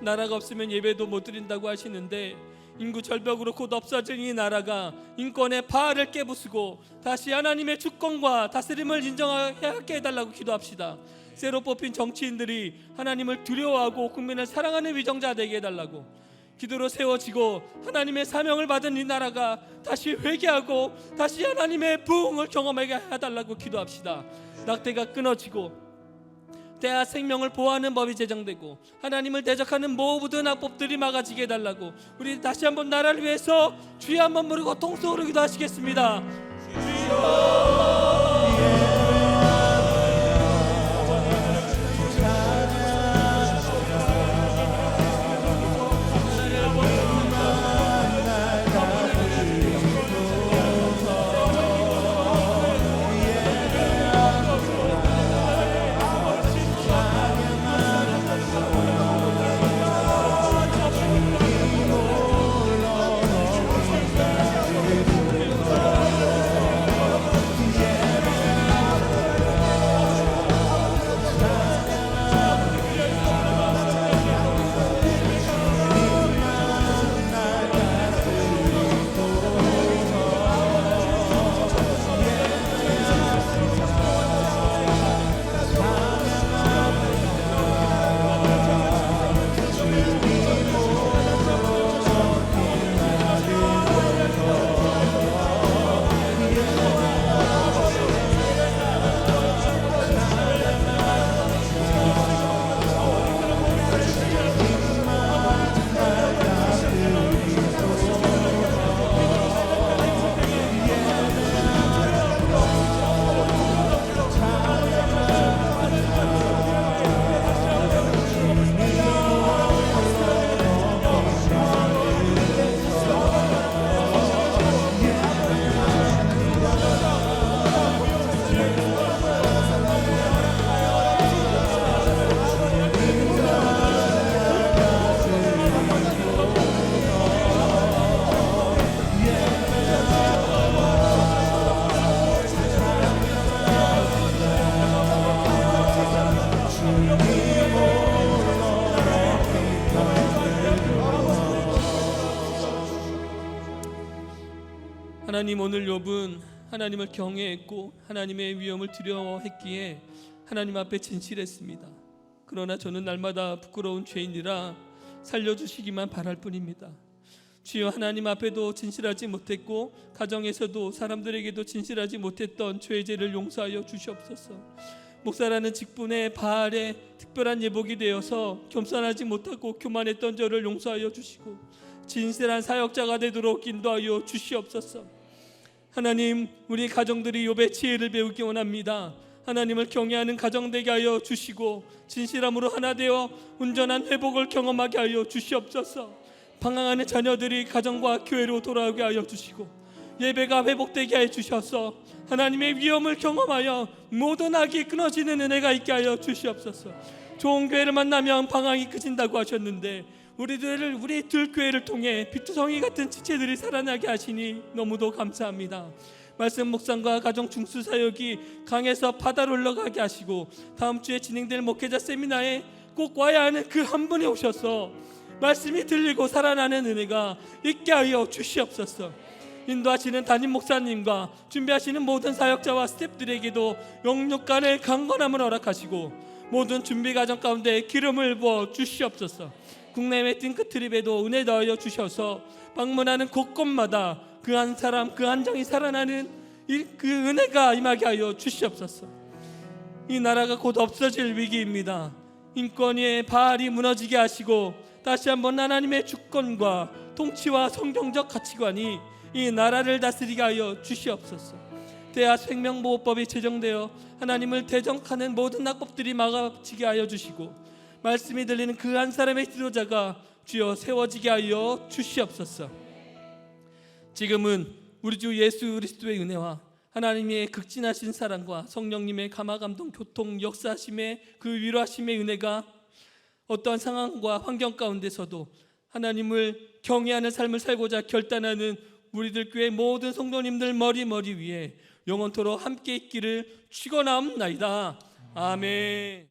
나라가 없으면 예배도 못 드린다고 하시는데 인구 절벽으로 곧 없어질 이 나라가 인권의 바알을 깨부수고 다시 하나님의 주권과 다스림을 인정하게 해달라고 기도합시다. 새로 뽑힌 정치인들이 하나님을 두려워하고 국민을 사랑하는 위정자 되게 해달라고, 기도로 세워지고 하나님의 사명을 받은 이 나라가 다시 회개하고 다시 하나님의 부흥을 경험하게 해달라고 기도합시다. 낙태가 끊어지고 대하 생명을 보호하는 법이 제정되고 하나님을 대적하는 모든 악법들이 막아지게 해달라고, 우리 다시 한번 나라를 위해서 주여 한번 부르고 통성으로 기도하시겠습니다. 주여 하나님, 오늘 욥은 하나님을 경외했고 하나님의 위엄을 두려워했기에 하나님 앞에 진실했습니다. 그러나 저는 날마다 부끄러운 죄인이라 살려주시기만 바랄 뿐입니다. 주여, 하나님 앞에도 진실하지 못했고 가정에서도 사람들에게도 진실하지 못했던 죄를 용서하여 주시옵소서. 목사라는 직분의 바알에 특별한 예복이 되어서 겸손하지 못하고 교만했던 저를 용서하여 주시고 진실한 사역자가 되도록 인도하여 주시옵소서. 하나님, 우리 가정들이 욥의 지혜를 배우기 원합니다. 하나님을 경외하는 가정 되게 하여 주시고 진실함으로 하나 되어 온전한 회복을 경험하게 하여 주시옵소서. 방황하는 자녀들이 가정과 교회로 돌아오게 하여 주시고 예배가 회복되게 해 주셔서 하나님의 위엄을 경험하여 모든 악이 끊어지는 은혜가 있게 하여 주시옵소서. 좋은 교회를 만나면 방황이 그친다고 하셨는데 우리 교회를 통해 비투성이 같은 지체들이 살아나게 하시니 너무도 감사합니다. 말씀 묵상과 가정 중수 사역이 강에서 바다로 흘러가게 하시고 다음 주에 진행될 목회자 세미나에 꼭 와야 하는 그 한 분이 오셔서 말씀이 들리고 살아나는 은혜가 있게 하여 주시옵소서. 인도하시는 담임 목사님과 준비하시는 모든 사역자와 스태프들에게도 영육간의 강건함을 허락하시고 모든 준비 과정 가운데 기름을 부어 주시옵소서. 국내외 띵크트립에도 은혜 더하여 주셔서 방문하는 곳곳마다 그 한 사람 그 한 정이 살아나는 그 은혜가 임하게 하여 주시옵소서. 이 나라가 곧 없어질 위기입니다. 인권위의 바알이 무너지게 하시고 다시 한번 하나님의 주권과 통치와 성경적 가치관이 이 나라를 다스리게 하여 주시옵소서. 대하 생명보호법이 제정되어 하나님을 대적하는 모든 악법들이 막아지게 하여 주시고 말씀이 들리는 그 한 사람의 지도자가 주여 세워지게 하여 주시옵소서. 지금은 우리 주 예수 그리스도의 은혜와 하나님의 극진하신 사랑과 성령님의 감화감동 교통 역사하심의 그 위로하심의 은혜가 어떠한 상황과 환경 가운데서도 하나님을 경외하는 삶을 살고자 결단하는 우리들 교회 모든 성도님들 머리 위에 영원토록 함께 있기를 축원하옵나이다. 아멘.